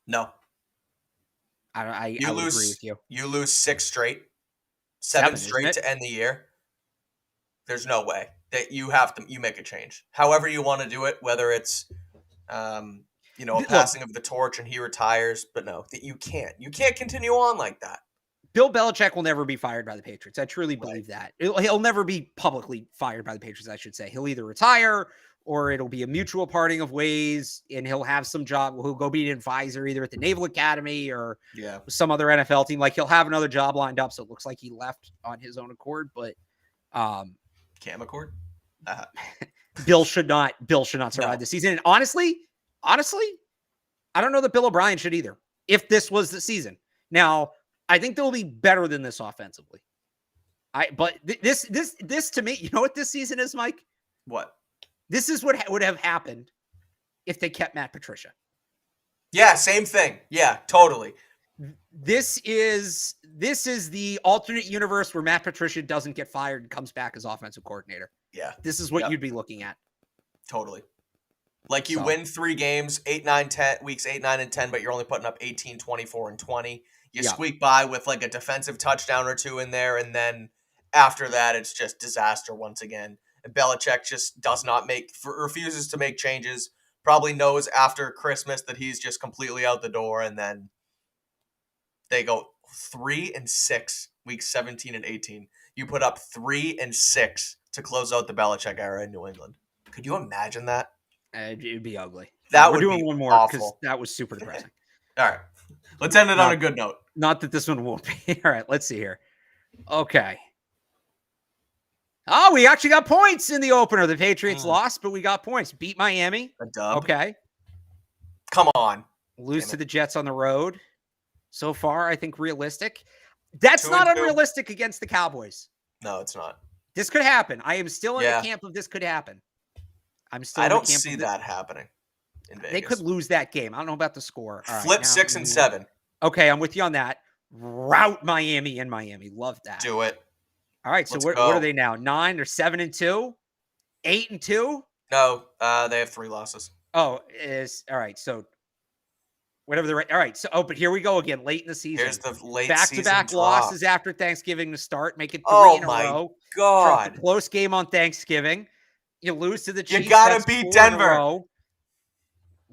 No. I would agree with you. You lose 6 straight, 7 straight to end the year. There's no way that you make a change. However you want to do it, whether it's a passing of the torch and he retires, but no, that you can't. You can't continue on like that. Bill Belichick will never be fired by the Patriots. I truly believe that. He'll never be publicly fired by the Patriots, I should say. He'll either retire or it'll be a mutual parting of ways and he'll have some job. He'll go be an advisor either at the Naval Academy or some other NFL team. Like he'll have another job lined up. So it looks like he left on his own accord, but Cam Accord? Bill should not survive this season. And honestly, I don't know that Bill O'Brien should either. If this was the season. Now, I think they'll be better than this offensively. But this to me, you know what this season is, Mike? What? This is what would have happened if they kept Matt Patricia. Yeah, same thing. Yeah, totally. This is the alternate universe where Matt Patricia doesn't get fired and comes back as offensive coordinator. Yeah. This is what you'd be looking at. Totally. Like you win 3 games, 8, 9, 10, weeks 8, 9, and 10, but you're only putting up 18, 24, and 20. You squeak by with like a defensive touchdown or 2 in there, and then after that, it's just disaster once again. And Belichick just refuses to make changes, probably knows after Christmas that he's just completely out the door, and then they go 3-6, weeks 17 and 18. You put up 3-6 to close out the Belichick era in New England. Could you imagine that? It'd be ugly. We're doing one more because that was super depressing. All right. Let's end it on a good note. Not that this one won't be. All right, let's see here. Okay. Oh, we actually got points in the opener. The Patriots lost, but we got points. Beat Miami. A dub. Okay. Come on. Lose to the Jets on the road. So far, I think realistic. That's not unrealistic against the Cowboys. No, it's not. This could happen. I am still in the camp of this could happen. I don't see that happening in Vegas. They could lose that game. I don't know about the score. All Flip 6 and 7. Okay, I'm with you on that. Route Miami in Miami. Love that. Do it. All right, so what are they now? 9 or 7-2? 8-2? No, they have 3 losses. Oh, all right. So whatever the right. All right. So but here we go again. Late in the season. Here's the late back-to-back losses after Thanksgiving to start. Make it 3 in a row. Oh my God! Close game on Thanksgiving. You lose to the Chiefs. You gotta beat Denver.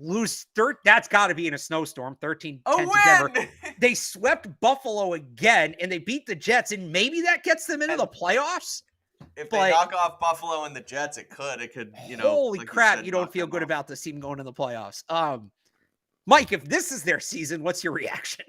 Lose that's got to be in a snowstorm. 13-10 to Denver. They swept Buffalo again, and they beat the Jets, and maybe that gets them into the playoffs. If they knock off Buffalo and the Jets, it could. Holy crap! You don't feel good about this team going in the playoffs. Mike, if this is their season, what's your reaction?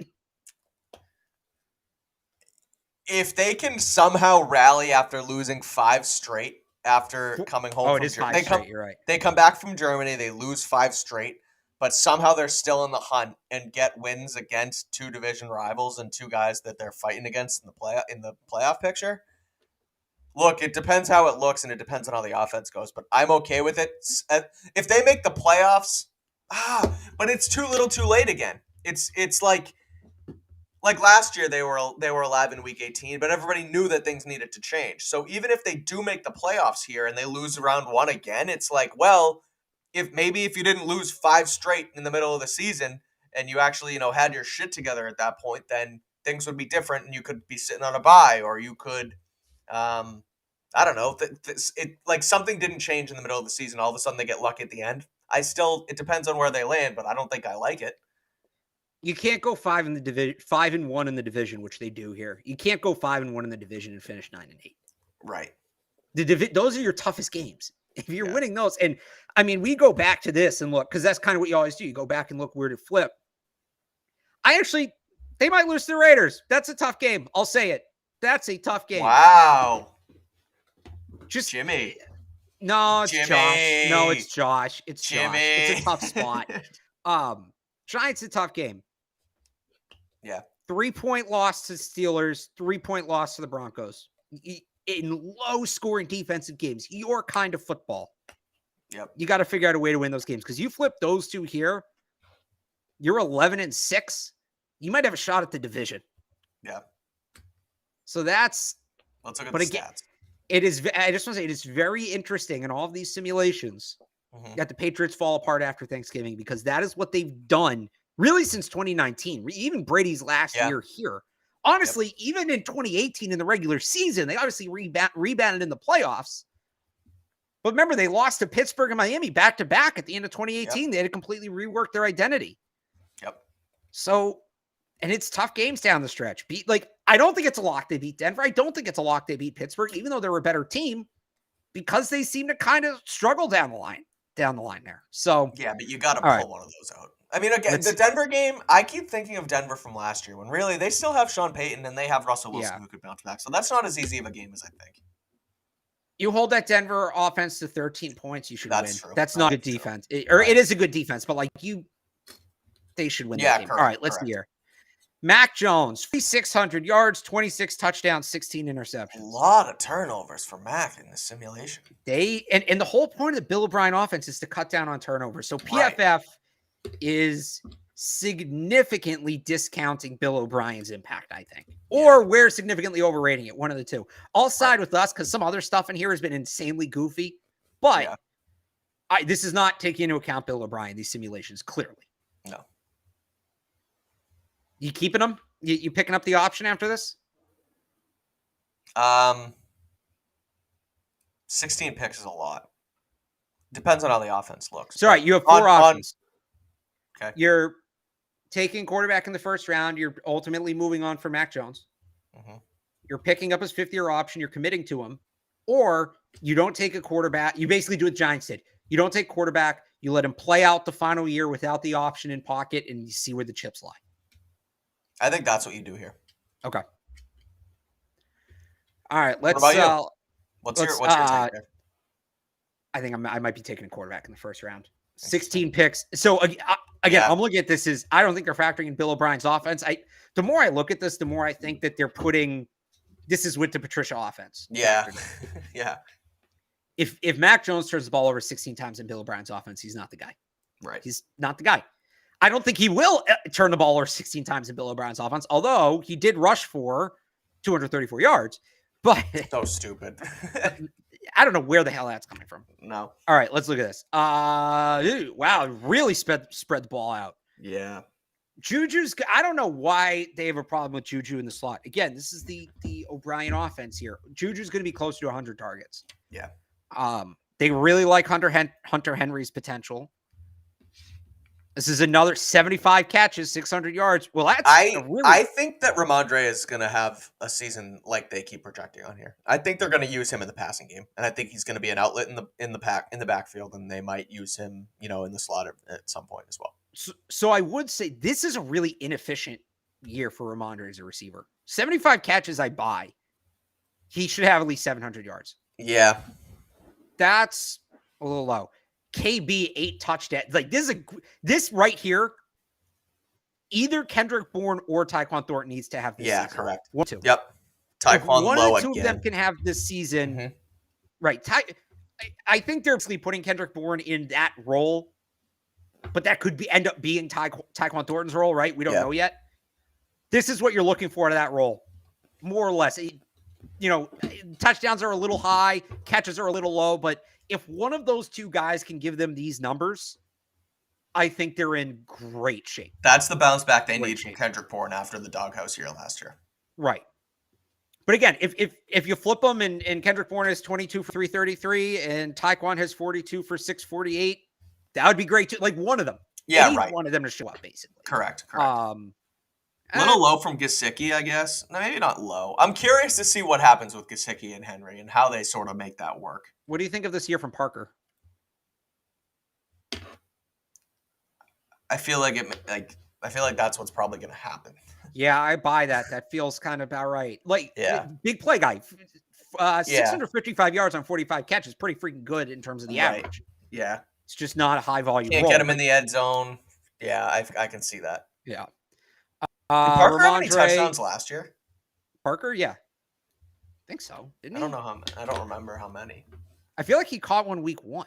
If they can somehow rally after losing 5 straight. After coming home from Germany. You're right. They come back from Germany, they lose 5 straight, but somehow they're still in the hunt and get wins against 2 division rivals and 2 guys that they're fighting against in the playoff picture. Look, it depends how it looks and it depends on how the offense goes, but I'm okay with it. If they make the playoffs, but it's too little too late again. It's like last year, they were alive in Week 18, but everybody knew that things needed to change. So even if they do make the playoffs here and they lose round 1 again, it's like, well, if you didn't lose 5 straight in the middle of the season and you actually had your shit together at that point, then things would be different and you could be sitting on a bye or you could, I don't know, something didn't change in the middle of the season. All of a sudden they get lucky at the end. It depends on where they land, but I don't think I like it. You can't go 5-1 in the division, which they do here. You can't go 5-1 in the division and finish 9-8. Right. Those are your toughest games. If you're winning those, and I mean, we go back to this and look, because that's kind of what you always do. You go back and look where to flip. They might lose to the Raiders. That's a tough game. I'll say it. That's a tough game. Wow. Just Jimmy. No, it's Jimmy. Josh. No, it's Josh. It's Jimmy. Josh. It's a tough spot. Giants a tough game. Yeah. 3-point loss to Steelers, 3-point loss to the Broncos. In low-scoring defensive games, your kind of football. Yep. You got to figure out a way to win those games, because you flip those two here, you're 11-6. You might have a shot at the division. Yeah. So let's look at the stats. It is. I just want to say it is very interesting in all of these simulations that the Patriots fall apart after Thanksgiving, because that is what they've done really since 2019. Even Brady's last year here. Honestly, even in 2018 in the regular season, they obviously rebounded in the playoffs. But remember, they lost to Pittsburgh and Miami back-to-back at the end of 2018. They had to completely rework their identity. Yep. So, and it's tough games down the stretch. I don't think it's a lock they beat Denver. I don't think it's a lock they beat Pittsburgh, even though they're a better team, because they seem to kind of struggle down the line there. So yeah, but you got to pull one of those out. I mean, again, the Denver game, I keep thinking of Denver from last year when really they still have Sean Payton and they have Russell Wilson who could bounce back. So that's not as easy of a game as I think. You hold that Denver offense to 13 points, you should win. True. That's not a good defense. It is a good defense, but they should win that game. Correct, all right, let's see here. Mac Jones, 3,600 yards, 26 touchdowns, 16 interceptions. A lot of turnovers for Mac in this simulation. And the whole point of the Bill O'Brien offense is to cut down on turnovers. So PFF is significantly discounting Bill O'Brien's impact, I think. Or we're significantly overrating it, one of the two. I'll side with us, because some other stuff in here has been insanely goofy. But this is not taking into account Bill O'Brien, these simulations, clearly. No. You keeping them? You picking up the option after this? 16 picks is a lot. Depends on how the offense looks. So, all right, you have four options. Okay. You're taking quarterback in the first round. You're ultimately moving on for Mac Jones. Mm-hmm. You're picking up his fifth-year option. You're committing to him. Or you don't take a quarterback. You basically do what the Giants did. You don't take quarterback. You let him play out the final year without the option in pocket, and you see where the chips lie. I think that's what you do here. Okay. All right. What about you? What's your take there? I think I might be taking a quarterback in the first round. 16 picks. So again, I'm looking at this as I don't think they're factoring in Bill O'Brien's offense. The more I look at this, the more I think that they're putting this is with the Patricia offense. Yeah. Yeah. If Mac Jones turns the ball over 16 times in Bill O'Brien's offense, he's not the guy. Right. He's not the guy. I don't think he will turn the ball over 16 times in Bill O'Brien's offense, although he did rush for 234 yards. But so stupid. I don't know where the hell that's coming from. No. All right, let's look at this. Wow, really spread the ball out. Yeah. Juju's, I don't know why they have a problem with Juju in the slot. Again, this is the O'Brien offense here. Juju's going to be close to 100 targets. Yeah. They really like Hunter Henry's potential. This is another 75 catches, 600 yards. Well, that's I think that Ramondre is going to have a season like they keep projecting on here. I think they're going to use him in the passing game, and I think he's going to be an outlet in the backfield, and they might use him, in the slot at some point as well. So I would say this is a really inefficient year for Ramondre as a receiver. 75 catches, I buy. He should have at least 700 yards. Yeah, that's a little low. KB 8 touchdowns. Like this right here. Either Kendrick Bourne or Tyquan Thornton needs to have this season. Correct. 1, 2. Yep. Tyquan one low of the two again. of them can have this season. Mm-hmm. Right. I think they're basically putting Kendrick Bourne in that role, but that could end up being Tyquan Thornton's role, right? We don't know yet. This is what you're looking for out of that role, more or less. Touchdowns are a little high, catches are a little low, but if one of those two guys can give them these numbers, I think they're in great shape. That's the bounce back they need from Kendrick Bourne after the doghouse year last year. Right. But again, if you flip them and Kendrick Bourne has 22 for 333 and Tyquan has 42 for 648, that would be great too. Like one of them. Yeah, right. Wanted them to show up, basically. Correct. A little low from Gesicki, I guess. No, maybe not low. I'm curious to see what happens with Gesicki and Henry and how they sort of make that work. What do you think of this year from Parker? I feel like that's what's probably going to happen. Yeah, I buy that. That feels kind of about right. Like, big play guy. 655 yards on 45 catches, pretty freaking good in terms of the average. Yeah. It's just not a high volume. Can't get him in the end zone. Yeah, I can see that. Yeah. Did Parker have any touchdowns last year? Parker, yeah. I think so. Didn't he? I don't know I don't remember how many. I feel like he caught one week 1.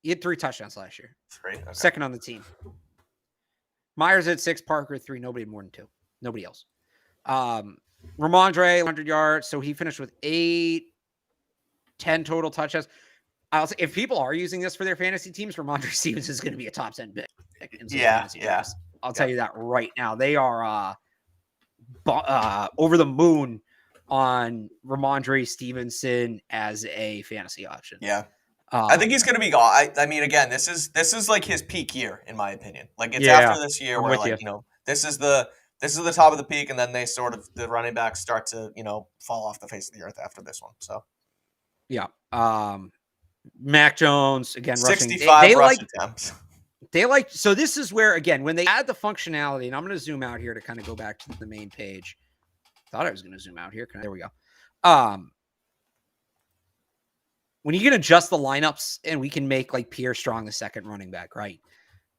He had 3 touchdowns last year. 3. Okay. Second on the team. Myers had 6, Parker 3. Nobody had more than 2. Nobody else. Ramondre 100 yards, so he finished with 10 total touchdowns. I'll say, if people are using this for their fantasy teams, Ramondre Stevens is going to be a top 10 pick. I'll tell you that right now. They are over the moon on Ramondre Stevenson as a fantasy option. Yeah. I think he's going to be gone. I mean, again, this is like his peak year, in my opinion. Like, it's after this year where, like, this is the top of the peak, and then they sort of, the running backs start to, fall off the face of the earth after this one. So, yeah. Mac Jones, again, 65 rush attempts. So this is where, again, when they add the functionality, and I'm going to zoom out here to kind of go back to the main page. Thought I was going to zoom out here. There we go. When you can adjust the lineups and we can make like Pierre Strong the second running back, right?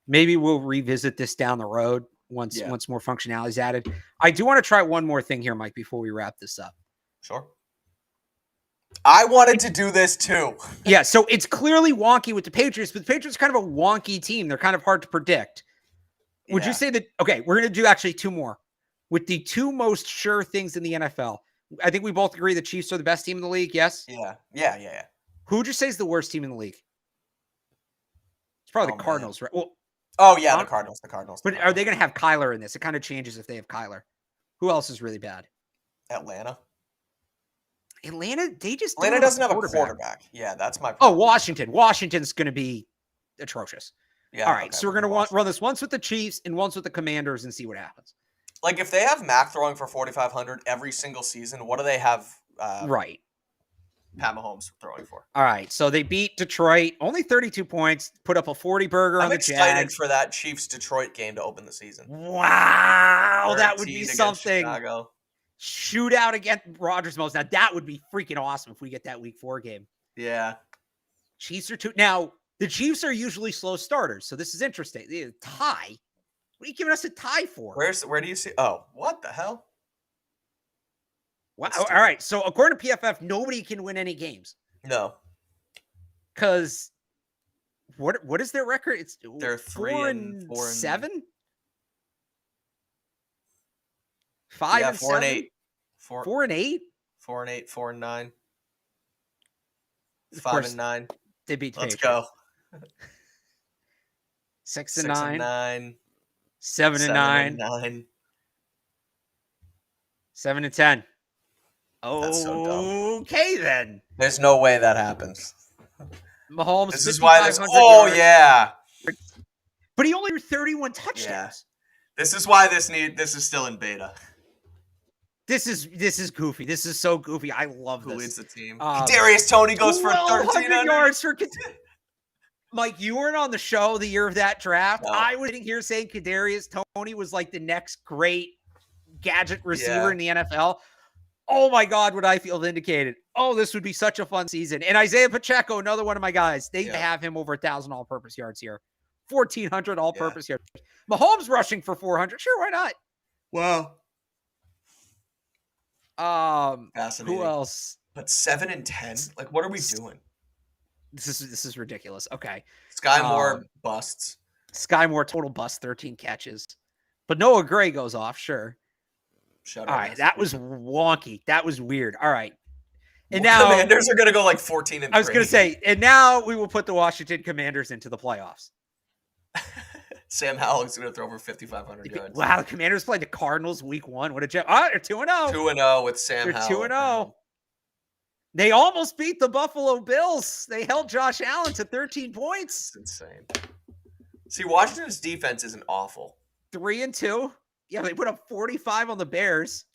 Maybe we'll revisit this down the road once more functionality is added. I do want to try one more thing here, Mike, before we wrap this up. Sure. I wanted to do this too. Yeah, so it's clearly wonky with the Patriots, but the Patriots are kind of a wonky team. They're kind of hard to predict. Would you say that, okay, we're going to do actually 2 more. With the 2 most sure things in the NFL, I think we both agree the Chiefs are the best team in the league, yes? Yeah. Who would you say is the worst team in the league? It's probably the Cardinals, right? Well, the Cardinals. But are they going to have Kyler in this? It kind of changes if they have Kyler. Who else is really bad? Atlanta, they just Atlanta doesn't have a quarterback. Yeah, that's my problem. Washington. Washington's going to be atrocious. Yeah. All right, so we're going to run this once with the Chiefs and once with the Commanders and see what happens. Like, if they have Mac throwing for 4,500 every single season, what do they have? Right. Pat Mahomes throwing for. All right, so they beat Detroit, only 32 points, put up a 40 burger on the Jags. I'm excited for that Chiefs-Detroit game to open the season. Wow, that would be something. Chicago. Shootout against Rodgers most. Now, that would be freaking awesome if we get that Week 4 game. Yeah. Chiefs are 2. Now, the Chiefs are usually slow starters, so this is interesting. Tie? What are you giving us a tie for? Where do you see? Oh, what the hell? Wow. All right. So according to PFF, nobody can win any games. No. Because what is their record? They're 3-7. 5-7. 4-8. 4-8. 4-8. 4-9. 5-9. They beat the Let's Patriots. go. 6-9. 7-9. 7-9. 7-10. Oh, that's so dumb. Okay, then. There's no way that happens. Mahomes. This is why this. Oh yards. Yeah. But he only threw 31 touchdowns. Yeah. This is why this is still in beta. This is goofy. This is so goofy. I love this. Who leads the team? Kadarius Toney goes for 1,300 yards for. Mike, you weren't on the show the year of that draft. No. I was sitting here saying Kadarius Toney was like the next great gadget receiver in the NFL. Oh my God, would I feel vindicated? Oh, this would be such a fun season. And Isaiah Pacheco, another one of my guys, they have him over 1,000 all-purpose yards here. 1,400 all-purpose yards. Mahomes rushing for 400. Sure, why not? Wow. Fascinating. Who else? But 7-10? Like, what are we doing? This is ridiculous. Okay. Sky Moore busts. Sky Moore total bust, 13 catches. But Noah Gray goes off, sure. All right, that was wonky. That was weird. All right. And now Commanders are going to go like 14-3. I was going to say, and now we will put the Washington Commanders into the playoffs. Sam Howell's going to throw over 5,500 yards. Wow, the Commanders played the Cardinals week 1. What a job. They're 2-0. 2-0 with Sam Howell. They're 2-0. They almost beat the Buffalo Bills. They held Josh Allen to 13 points. That's insane. See, Washington's defense isn't awful. 3-2. Yeah, they put up 45 on the Bears.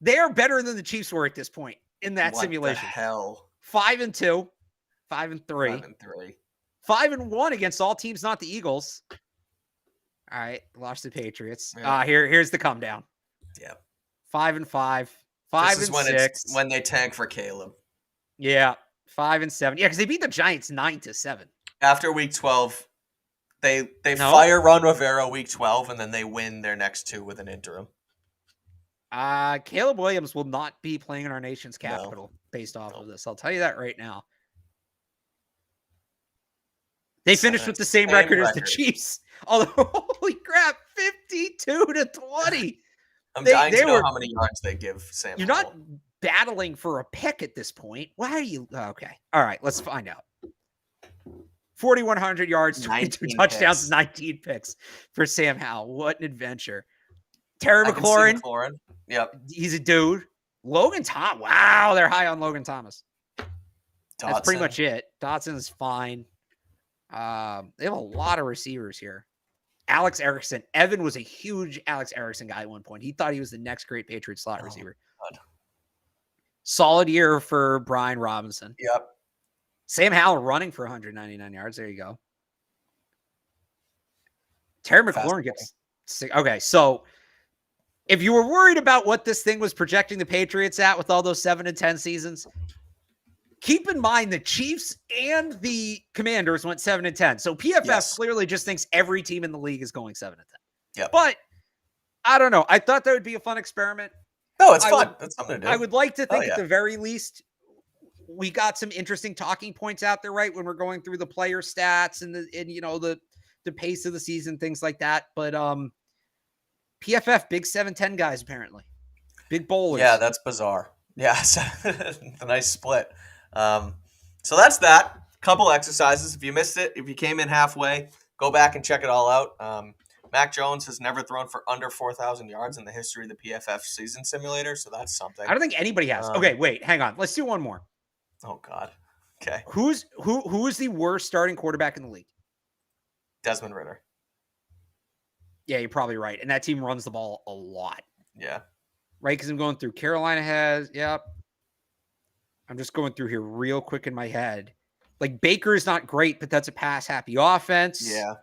They are better than the Chiefs were at this point in that simulation. What the hell? 5-2, 5-3, 5-3, 5-1 against all teams, not the Eagles. All right, lost the Patriots. Yeah. Here's the come down. Yeah, 5-5, 5-6. When they tank for Caleb. Yeah, 5-7. Yeah, because they beat the Giants 9-7 after Week 12. They fire Ron Rivera Week 12, and then they win their next 2 with an interim. Caleb Williams will not be playing in our nation's capital based off of this. I'll tell you that right now. They finished with the same record as the Chiefs. Although, holy crap, 52-20. I'm dying to know how many yards they give Sam. You're not battling for a pick at this point. Why are you? Okay. All right, let's find out. 4,100 yards, 22 touchdowns, picks. 19 picks for Sam Howell. What an adventure. Terry McLaurin. Yep. He's a dude. Logan Thomas. Wow, they're high on Logan Thomas. That's pretty much it. Dotson is fine. They have a lot of receivers here. Alex Erickson. Evan was a huge Alex Erickson guy at one point. He thought he was the next great Patriots slot receiver. God. Solid year for Brian Robinson. Yep. Sam Howell running for 199 yards. There you go. Terry McLaurin gets 6. Okay, so if you were worried about what this thing was projecting the Patriots at with all those 7-10 seasons, keep in mind the Chiefs and the Commanders went 7-10. So PFF clearly just thinks every team in the league is going 7-10. Yeah. But I don't know. I thought that would be a fun experiment. No, it's fun. That's something to do. I would like to think at the very least we got some interesting talking points out there, right? When we're going through the player stats and the pace of the season, things like that. But PFF, big 7-10 guys, apparently. Big bowlers. Yeah, that's bizarre. Yeah, a nice split. So that's that. Couple exercises. If you missed it, if you came in halfway, go back and check it all out. Mac Jones has never thrown for under 4,000 yards in the history of the PFF season simulator, so that's something. I don't think anybody has. Okay, wait, hang on. Let's do one more. Oh God. Okay. Who is the worst starting quarterback in the league? Desmond Ridder. Yeah, you're probably right. And that team runs the ball a lot. Yeah. Right? Because I'm going through Carolina has, yep. I'm just going through here real quick in my head. Like Baker is not great, but that's a pass happy offense. Yeah.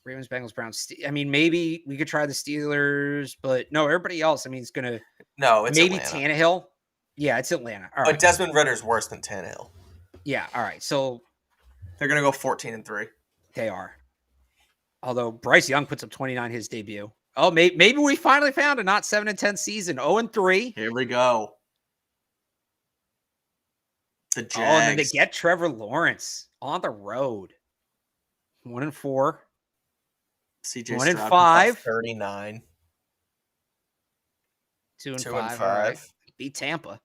Ravens, Bengals, Browns. I mean, maybe we could try the Steelers, but no, everybody else. I mean, it's gonna. No, it's maybe Atlanta. Tannehill. Yeah, it's Atlanta. All right. But Desmond Ridder's worse than Tannehill. Yeah. All right. So they're gonna go 14-3. They are. Although Bryce Young puts up 29 his debut. Oh, maybe we finally found a not 7-10 season. 0-3. Here we go. The Jags. Oh, and then they get Trevor Lawrence on the road. 1-4. CJ 1-5. 39. 2-5. Right. Beat Tampa.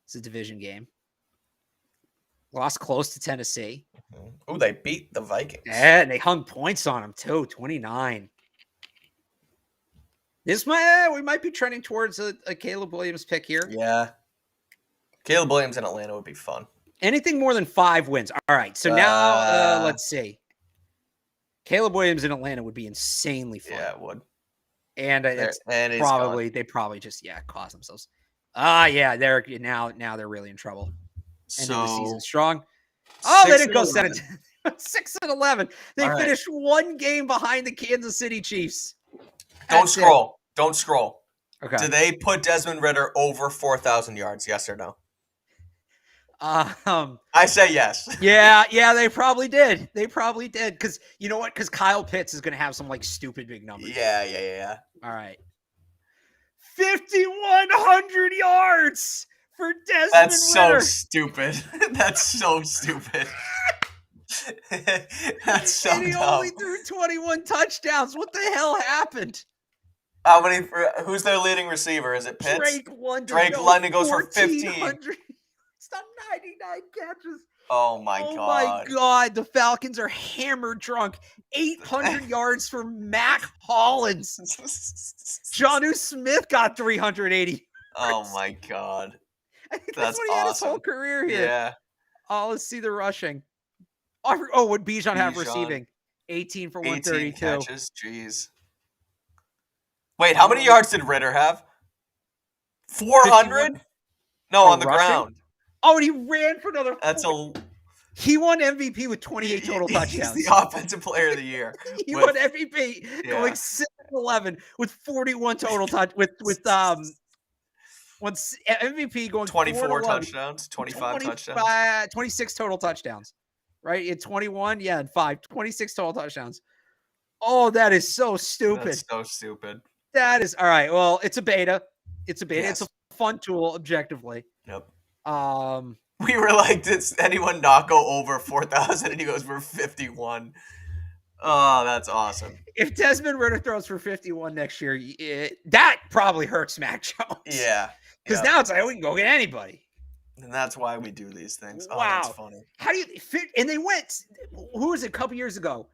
It's a division game. Lost close to Tennessee. Oh, they beat the Vikings. Yeah, and they hung points on them too. 29. We might be trending towards a Caleb Williams pick here. Yeah. Caleb Williams in Atlanta would be fun. Anything more than 5 wins. All right. So now let's see. Caleb Williams in Atlanta would be insanely fun. Yeah, it would. And they probably just cost themselves. Yeah, they're now they're really in trouble. End of the season strong. Oh, they didn't go 7-10. 6-11. They finished 1 game behind the Kansas City Chiefs. Don't scroll. Okay. Do they put Desmond Ridder over 4,000 yards? Yes or no? I say yes. Yeah, they probably did. Because you know what? Because Kyle Pitts is going to have some stupid big numbers. Yeah. All right. 5,100 yards for Desmond That's Ridder. So stupid. That's so stupid. That's so dumb. And he only threw 21 touchdowns. What the hell happened? How many? Who's their leading receiver? Is it Pitts? Drake London goes for 15. Stop 99 catches. Oh my God. The Falcons are hammered drunk. 800 yards for Mac Hollins. Jonnu Smith got 380. Oh my God. I think that's what he had his whole career here. Yeah. Oh, let's see the rushing. Oh, would Bijan have receiving? 18 for 132. 18 catches. Jeez. Wait, how many yards did Ritter have? 400? No, on the ground. Oh, and he ran for another. He won MVP with 28 total touchdowns. He's the offensive player of the year. He won MVP going 6-11 with 41 total touch with MVP going 24 touchdowns, 25 touchdowns, 26 total touchdowns. Right? In 21, and 26 total touchdowns. Oh, that is so stupid. That's so stupid. That is all right. Well, it's a beta. Yes. It's a fun tool objectively. Yep. We were like, does anyone not go over 4,000? And he goes, we're 51. Oh, that's awesome. If Desmond Ritter throws for 51 next year, that probably hurts Mac Jones. Yeah. Because now it's like, we can go get anybody. And that's why we do these things. Wow. Oh, that's funny. How do you fit? And they went, who was it, a couple years ago?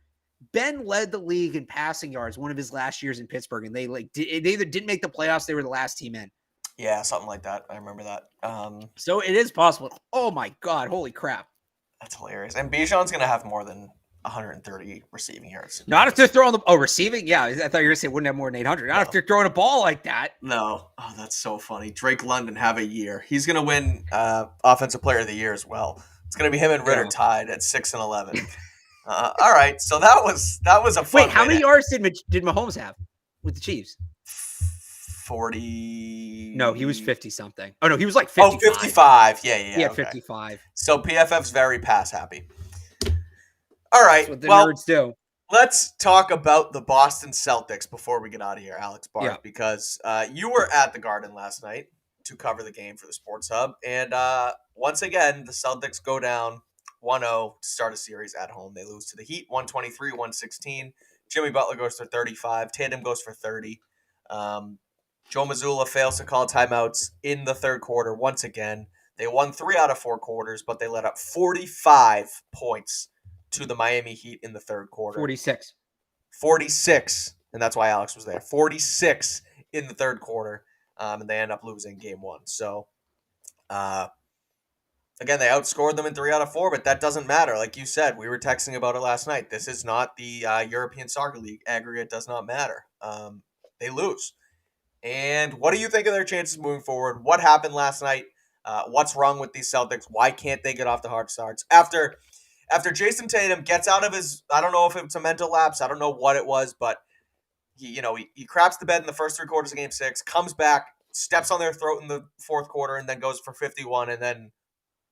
Ben led the league in passing yards one of his last years in Pittsburgh. And they either didn't make the playoffs, they were the last team in. Yeah, something like that. I remember that. So it is possible. Oh, my God. Holy crap. That's hilarious. And Bijan's going to have more than 130 receiving yards. Not if they're throwing receiving? Yeah, I thought you were going to say wouldn't have more than 800. Not if they're throwing a ball like that. No. Oh, that's so funny. Drake London have a year. He's going to win Offensive Player of the Year as well. It's going to be him and Ritter tied at 6-11. All right, so that was a fun. Wait, how many yards did Mahomes have with the Chiefs? 40. No, he was 50-something. Oh, no, he was like 55. Oh, 55. Yeah. He had 55. So PFF's very pass happy. All right. That's what the nerds do. Let's talk about the Boston Celtics before we get out of here, Alex Barth, because you were at the Garden last night to cover the game for the Sports Hub. And once again, the Celtics go down 1-0 to start a series at home. They lose to the Heat 123-116. Jimmy Butler goes for 35. Tatum goes for 30. Joe Mazzulla fails to call timeouts in the third quarter once again. They won 3 out of 4 quarters, but they let up 45 points to the Miami Heat in the third quarter. 46. And that's why Alex was there. 46 in the third quarter, and they end up losing game 1. So, again, they outscored them in 3 out of 4, but that doesn't matter. Like you said, we were texting about it last night. This is not the European Soccer League. Aggregate does not matter. They lose. And what do you think of their chances moving forward? What happened last night? What's wrong with these Celtics? Why can't they get off the hard starts? After Jason Tatum gets out of his, I don't know if it's a mental lapse, I don't know what it was, but he craps the bed in the first 3 quarters of game 6, comes back, steps on their throat in the fourth quarter, and then goes for 51, and then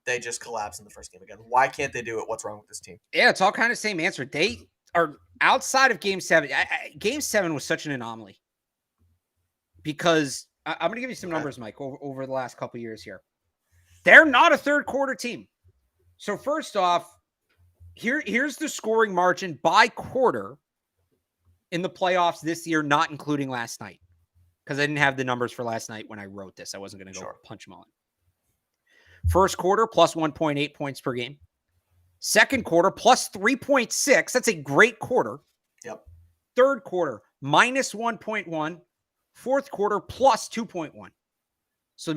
they just collapse in the first game again. Why can't they do it? What's wrong with this team? Yeah, it's all kind of same answer. They are outside of game 7. Game 7 was such an anomaly. Because I'm going to give you some numbers, Mike, over the last couple of years here. They're not a third quarter team. So first off, here's the scoring margin by quarter in the playoffs this year, not including last night. Because I didn't have the numbers for last night when I wrote this. I wasn't going to go punch them all in. First quarter, plus 1.8 points per game. Second quarter, plus 3.6. That's a great quarter. Yep. Third quarter, minus 1.1. Fourth quarter, plus 2.1. So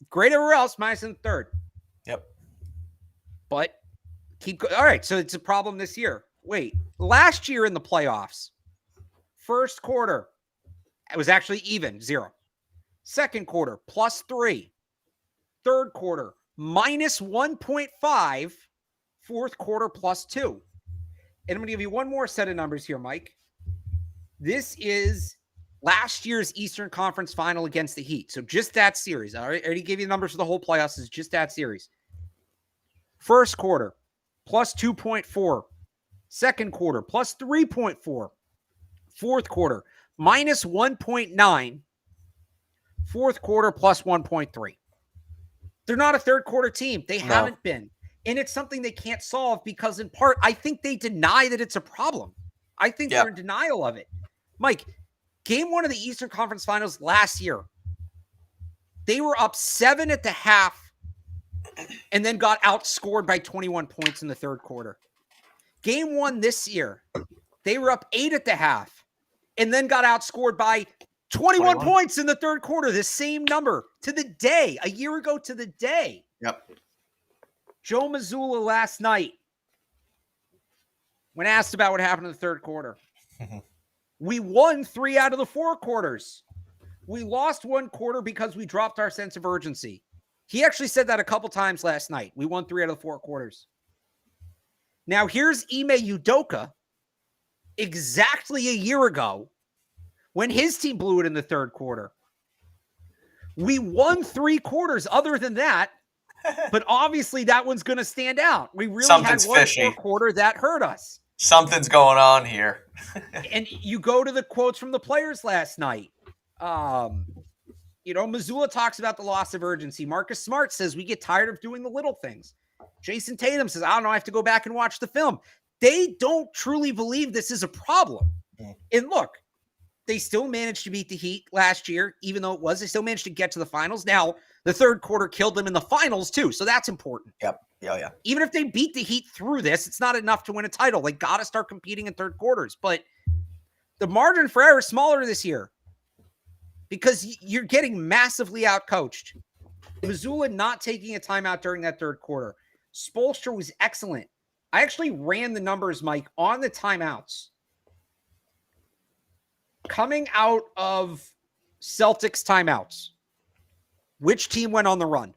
great everywhere else, minus in the third. Yep. But all right, so it's a problem this year. Wait, last year in the playoffs, first quarter, it was actually even, 0. Second quarter, plus 3. Third quarter, minus 1.5. Fourth quarter, plus 2. And I'm going to give you one more set of numbers here, Mike. This is last year's Eastern Conference Final against the Heat. So just that series. I already gave you the numbers for the whole playoffs. It's just that series. First quarter, plus 2.4. Second quarter, plus 3.4. Fourth quarter, minus 1.9. Fourth quarter, plus 1.3. They're not a third quarter team. They haven't been. And it's something they can't solve because, in part, I think they deny that it's a problem. I think they're in denial of it. Mike, Game 1 of the Eastern Conference Finals last year, they were up 7 at the half and then got outscored by 21 points in the third quarter. Game 1 this year, they were up 8 at the half and then got outscored by 21 points in the third quarter, the same number to the day, a year ago to the day. Yep. Joe Mazzulla last night, when asked about what happened in the third quarter. We won 3 out of the 4 quarters. We lost 1 quarter because we dropped our sense of urgency. He actually said that a couple times last night. We won 3 out of the 4 quarters. Now, here's Ime Udoka exactly a year ago when his team blew it in the third quarter. We won 3 quarters other than that, but obviously that one's going to stand out. We really Something's had one fishy. quarter that hurt us. Something's going on here. And you go to the quotes from the players last night. Mazzulla talks about the loss of urgency. Marcus Smart says we get tired of doing the little things. Jason Tatum says, I don't know, I have to go back and watch the film. They don't truly believe this is a problem. And look, they still managed to beat the Heat last year, even though they still managed to get to the finals. Now, the third quarter killed them in the finals too, so that's important. Yep. Yeah. Even if they beat the Heat through this, it's not enough to win a title. They got to start competing in third quarters. But the margin for error is smaller this year because you're getting massively outcoached. Mazzulla not taking a timeout during that third quarter. Spoelstra was excellent. I actually ran the numbers, Mike, on the timeouts. Coming out of Celtics timeouts, which team went on the run?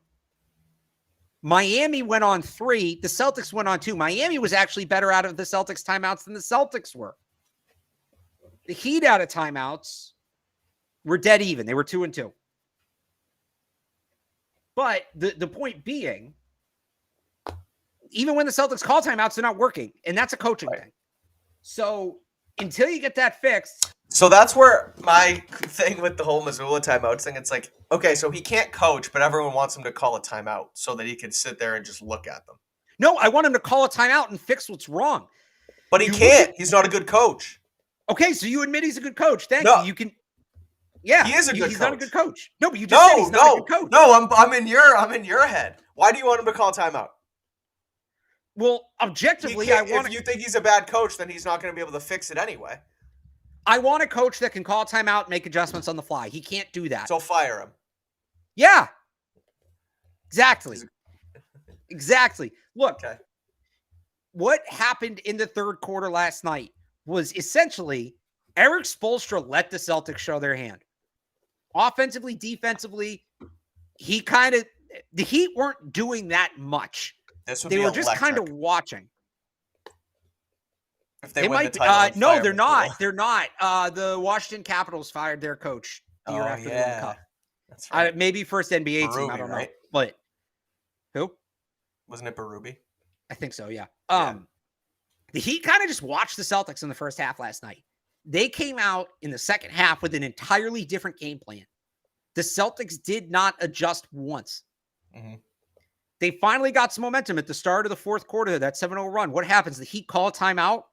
Miami went on 3. The Celtics went on 2. Miami was actually better out of the Celtics timeouts than the Celtics were. The Heat out of timeouts were dead even. They were 2-2. But the point being, even when the Celtics call timeouts, they're not working. And that's a coaching thing. So until you get that fixed. So that's where my thing with the whole Mazzulla timeouts thing, it's like, okay, so he can't coach, but everyone wants him to call a timeout so that he can sit there and just look at them. No, I want him to call a timeout and fix what's wrong. But he can't. He's not a good coach. Okay, so you admit he's a good coach. Thank you. You can. Yeah, he is a good coach. He's not a good coach. No, but you just said he's not a good coach. No, I'm in your head. Why do you want him to call a timeout? Well, objectively, if you think he's a bad coach, then he's not going to be able to fix it anyway. I want a coach that can call a timeout and make adjustments on the fly. He can't do that. So fire him. Yeah. Exactly. Look, what happened in the third quarter last night was essentially Erik Spoelstra let the Celtics show their hand. Offensively, defensively, the Heat weren't doing that much. They were just kind of watching. If they win the title, no, they're not. They're not. The Washington Capitals fired their coach the year after they won the Cup. That's right. Maybe first NBA team. I don't know. But who? Wasn't it Berube? I think so, yeah. The Heat kind of just watched the Celtics in the first half last night. They came out in the second half with an entirely different game plan. The Celtics did not adjust once. Mm-hmm. They finally got some momentum at the start of the fourth quarter, that 7-0 run. What happens? The Heat call a timeout,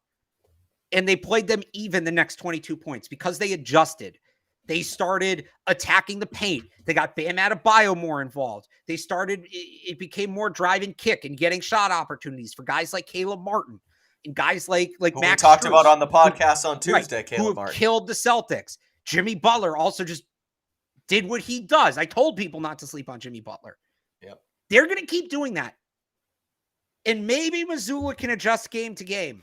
and they played them even the next 22 points because they adjusted. They started attacking the paint. They got Bam Adebayo more involved. It became more drive and kick and getting shot opportunities for guys like Caleb Martin and guys like Max we talked about on the podcast on Tuesday, right, Caleb who Martin. Killed the Celtics. Jimmy Butler also just did what he does. I told people not to sleep on Jimmy Butler. Yep. They're going to keep doing that. And maybe Mazzulla can adjust game to game.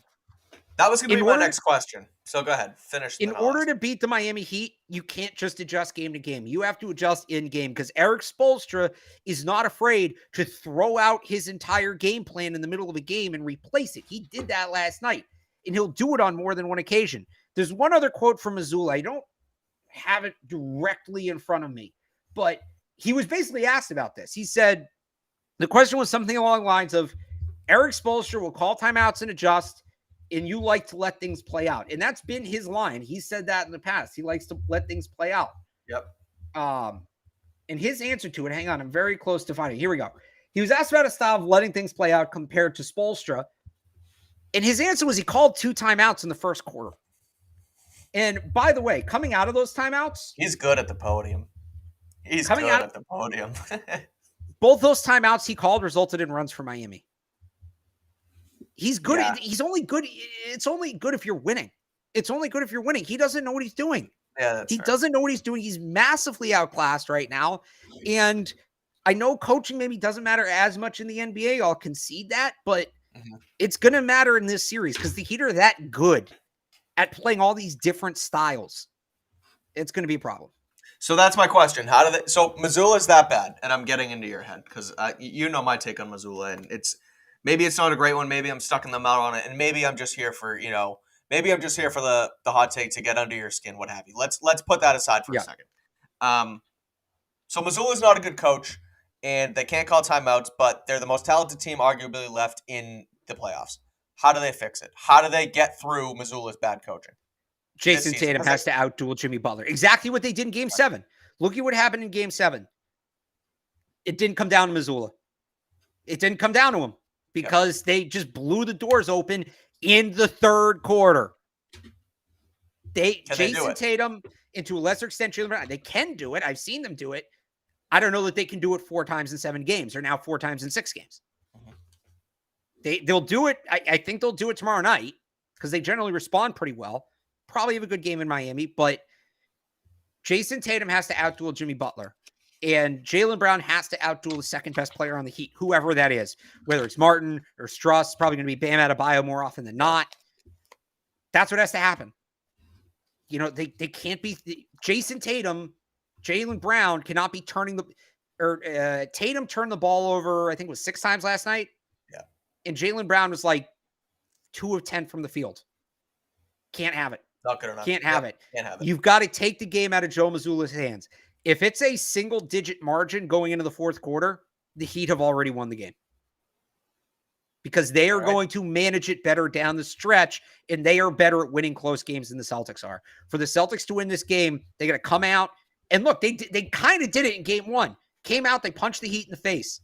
That was going to be my next question. So go ahead. Finish. In order to beat the Miami Heat, you can't just adjust game to game. You have to adjust in game because Erik Spoelstra is not afraid to throw out his entire game plan in the middle of a game and replace it. He did that last night, and he'll do it on more than one occasion. There's one other quote from Mazzulla. I don't have it directly in front of me, but he was basically asked about this. He said, the question was something along the lines of, Erik Spoelstra will call timeouts and adjust, and you like to let things play out. And that's been his line. He said that in the past. He likes to let things play out. Yep. And his answer to it, hang on, I'm very close to finding it. Here we go. He was asked about a style of letting things play out compared to Spoelstra. And his answer was he called 2 timeouts in the first quarter. And by the way, coming out of those timeouts. He's good at the podium. At the podium. Both those timeouts he called resulted in runs for Miami. He's good. Yeah. He's only good. It's only good if you're winning. It's only good if you're winning. He doesn't know what he's doing. Yeah, he doesn't know what he's doing. He's massively outclassed right now. And I know coaching maybe doesn't matter as much in the NBA. I'll concede that. But It's going to matter in this series because the Heat are that good at playing all these different styles. It's going to be a problem. So that's my question. So Missoula's that bad, and I'm getting into your head because you know my take on Missoula, and maybe it's not a great one. Maybe I'm stuck in the mouth on it, and maybe I'm just here for the hot take to get under your skin, what have you. Let's put that aside for a second. So Missoula's not a good coach, and they can't call timeouts, but they're the most talented team arguably left in the playoffs. How do they fix it? How do they get through Missoula's bad coaching? Jason Tatum has to outduel Jimmy Butler. Exactly what they did in Game 7. Look at what happened in Game 7. It didn't come down to Missoula. It didn't come down to him because they just blew the doors open in the third quarter. Jason Tatum, and to a lesser extent, Jaylen Brown, they can do it. I've seen them do it. I don't know that they can do it 4 times in 7 games or now 4 times in 6 games. They'll do it. I think they'll do it tomorrow night because they generally respond pretty well. Probably have a good game in Miami, but Jason Tatum has to outduel Jimmy Butler, and Jaylen Brown has to outduel the second best player on the Heat, whoever that is, whether it's Martin or Struss. Probably going to be Bam Adebayo more often than not. That's what has to happen. You know, they can't be Jason Tatum. Jaylen Brown cannot be Tatum turned the ball over, I think it was 6 times last night. Yeah. And Jaylen Brown was like 2 of 10 from the field. Can't have it. Not good enough. Can't have it. You've got to take the game out of Joe Mazzulla's hands. If it's a single-digit margin going into the fourth quarter, the Heat have already won the game. Because they are going to manage it better down the stretch, and they are better at winning close games than the Celtics are. For the Celtics to win this game, they got to come out. And look, they kind of did it in Game 1. Came out, they punched the Heat in the face.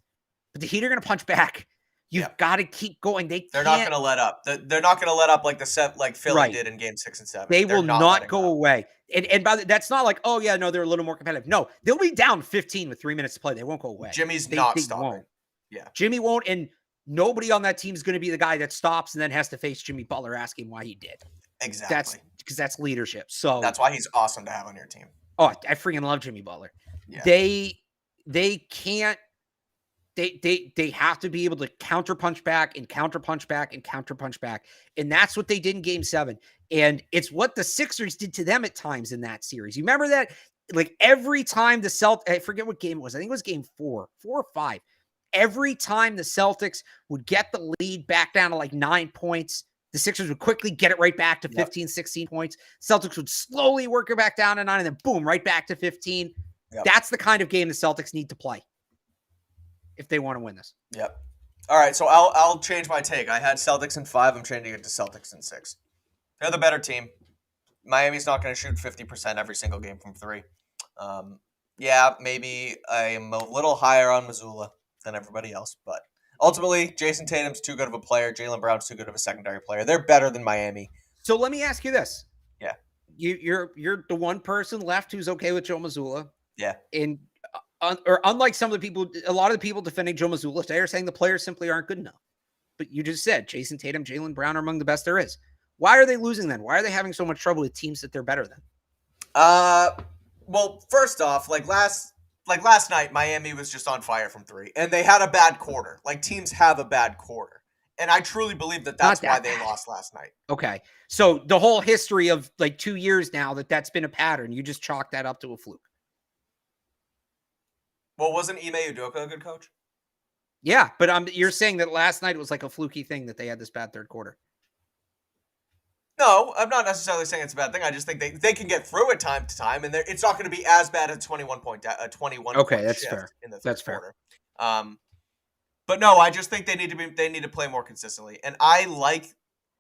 But the Heat are going to punch back. You've got to keep going. They're not going to let up. They're not going to let up like Philly did in Game 6 and 7. They will not go away. And by that's not like, oh yeah, no, they're a little more competitive. No, they'll be down 15 with 3 minutes to play. They won't go away. Jimmy's not stopping. Won't. Yeah, Jimmy won't, and nobody on that team is going to be the guy that stops and then has to face Jimmy Butler asking why he did. Exactly. That's leadership. So that's why he's awesome to have on your team. Oh, I freaking love Jimmy Butler. Yeah. They can't. They have to be able to counterpunch back and counterpunch back and counterpunch back. And that's what they did in Game 7. And it's what the Sixers did to them at times in that series. You remember that? Like every time the Celtics, I forget what game it was. I think it was Game 4 or 5. Every time the Celtics would get the lead back down to like 9 points, the Sixers would quickly get it right back to 15, 16 points. Celtics would slowly work it back down to 9 and then boom, right back to 15. Yep. That's the kind of game the Celtics need to play if they want to win this. Yep. All right, so I'll change my take. I had Celtics in 5. I'm changing it to Celtics in 6. They're the better team. Miami's not going to shoot 50% every single game from 3. Maybe I'm a little higher on Missoula than everybody else, but ultimately, Jason Tatum's too good of a player. Jaylen Brown's too good of a secondary player. They're better than Miami. So let me ask you this. Yeah. You're the one person left who's okay with Joe Mazzulla. Yeah. And unlike some of the people, a lot of the people defending Joe Mazzulla today are saying the players simply aren't good enough. But you just said Jason Tatum, Jaylen Brown are among the best there is. Why are they losing then? Why are they having so much trouble with teams that they're better than? Well, first off, last night, Miami was just on fire from 3, and they had a bad quarter. Like teams have a bad quarter, and I truly believe that's why they lost last night. Okay, so the whole history of 2 years now that's been a pattern. You just chalk that up to a fluke. Well, wasn't Ime Udoka a good coach? Yeah, but you're saying that last night was like a fluky thing that they had this bad third quarter. No, I'm not necessarily saying it's a bad thing. I just think they can get through it time to time, and it's not going to be as bad as 21 point. Okay, that's fair. In the third that's quarter. Fair. But no, I just think they need to play more consistently, and I like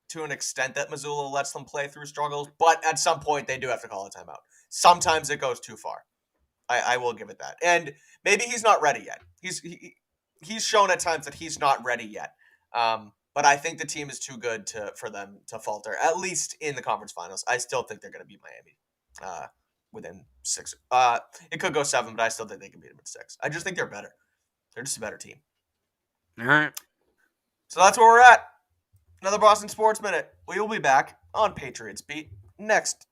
to an extent that Mazzulla lets them play through struggles, but at some point they do have to call a timeout. Sometimes it goes too far. I will give it that, and maybe he's not ready yet. He's shown at times that he's not ready yet. But I think the team is too good for them to falter, at least in the conference finals. I still think they're going to beat Miami within 6. It could go 7, but I still think they can beat them in 6. I just think they're better. They're just a better team. All right. So that's where we're at. Another Boston Sports Minute. We will be back on Patriots Beat next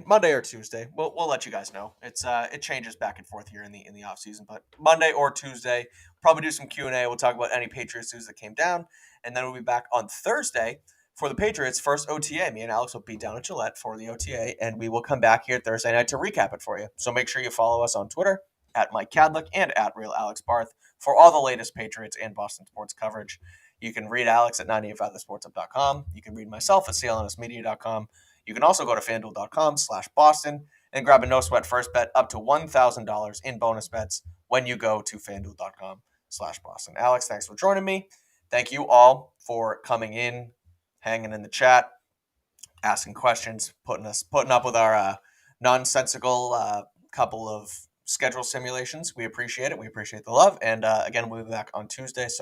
Monday or Tuesday. We'll let you guys know. It changes back and forth here in the off season, but Monday or Tuesday, probably do some Q&A. We'll talk about any Patriots news that came down, and then we'll be back on Thursday for the Patriots' first OTA. Me and Alex will be down at Gillette for the OTA, and we will come back here Thursday night to recap it for you. So make sure you follow us on Twitter at Mike Kadlick and at Real Alex Barth for all the latest Patriots and Boston sports coverage. You can read Alex at 985thesportsup.com. You can read myself at clnsmedia.com. You can also go to fanduel.com/Boston and grab a no sweat first bet up to $1,000 in bonus bets when you go to fanduel.com/Boston. Alex, thanks for joining me. Thank you all for coming in, hanging in the chat, asking questions, putting up with our nonsensical couple of schedule simulations. We appreciate it. We appreciate the love. And again, we'll be back on Tuesday. So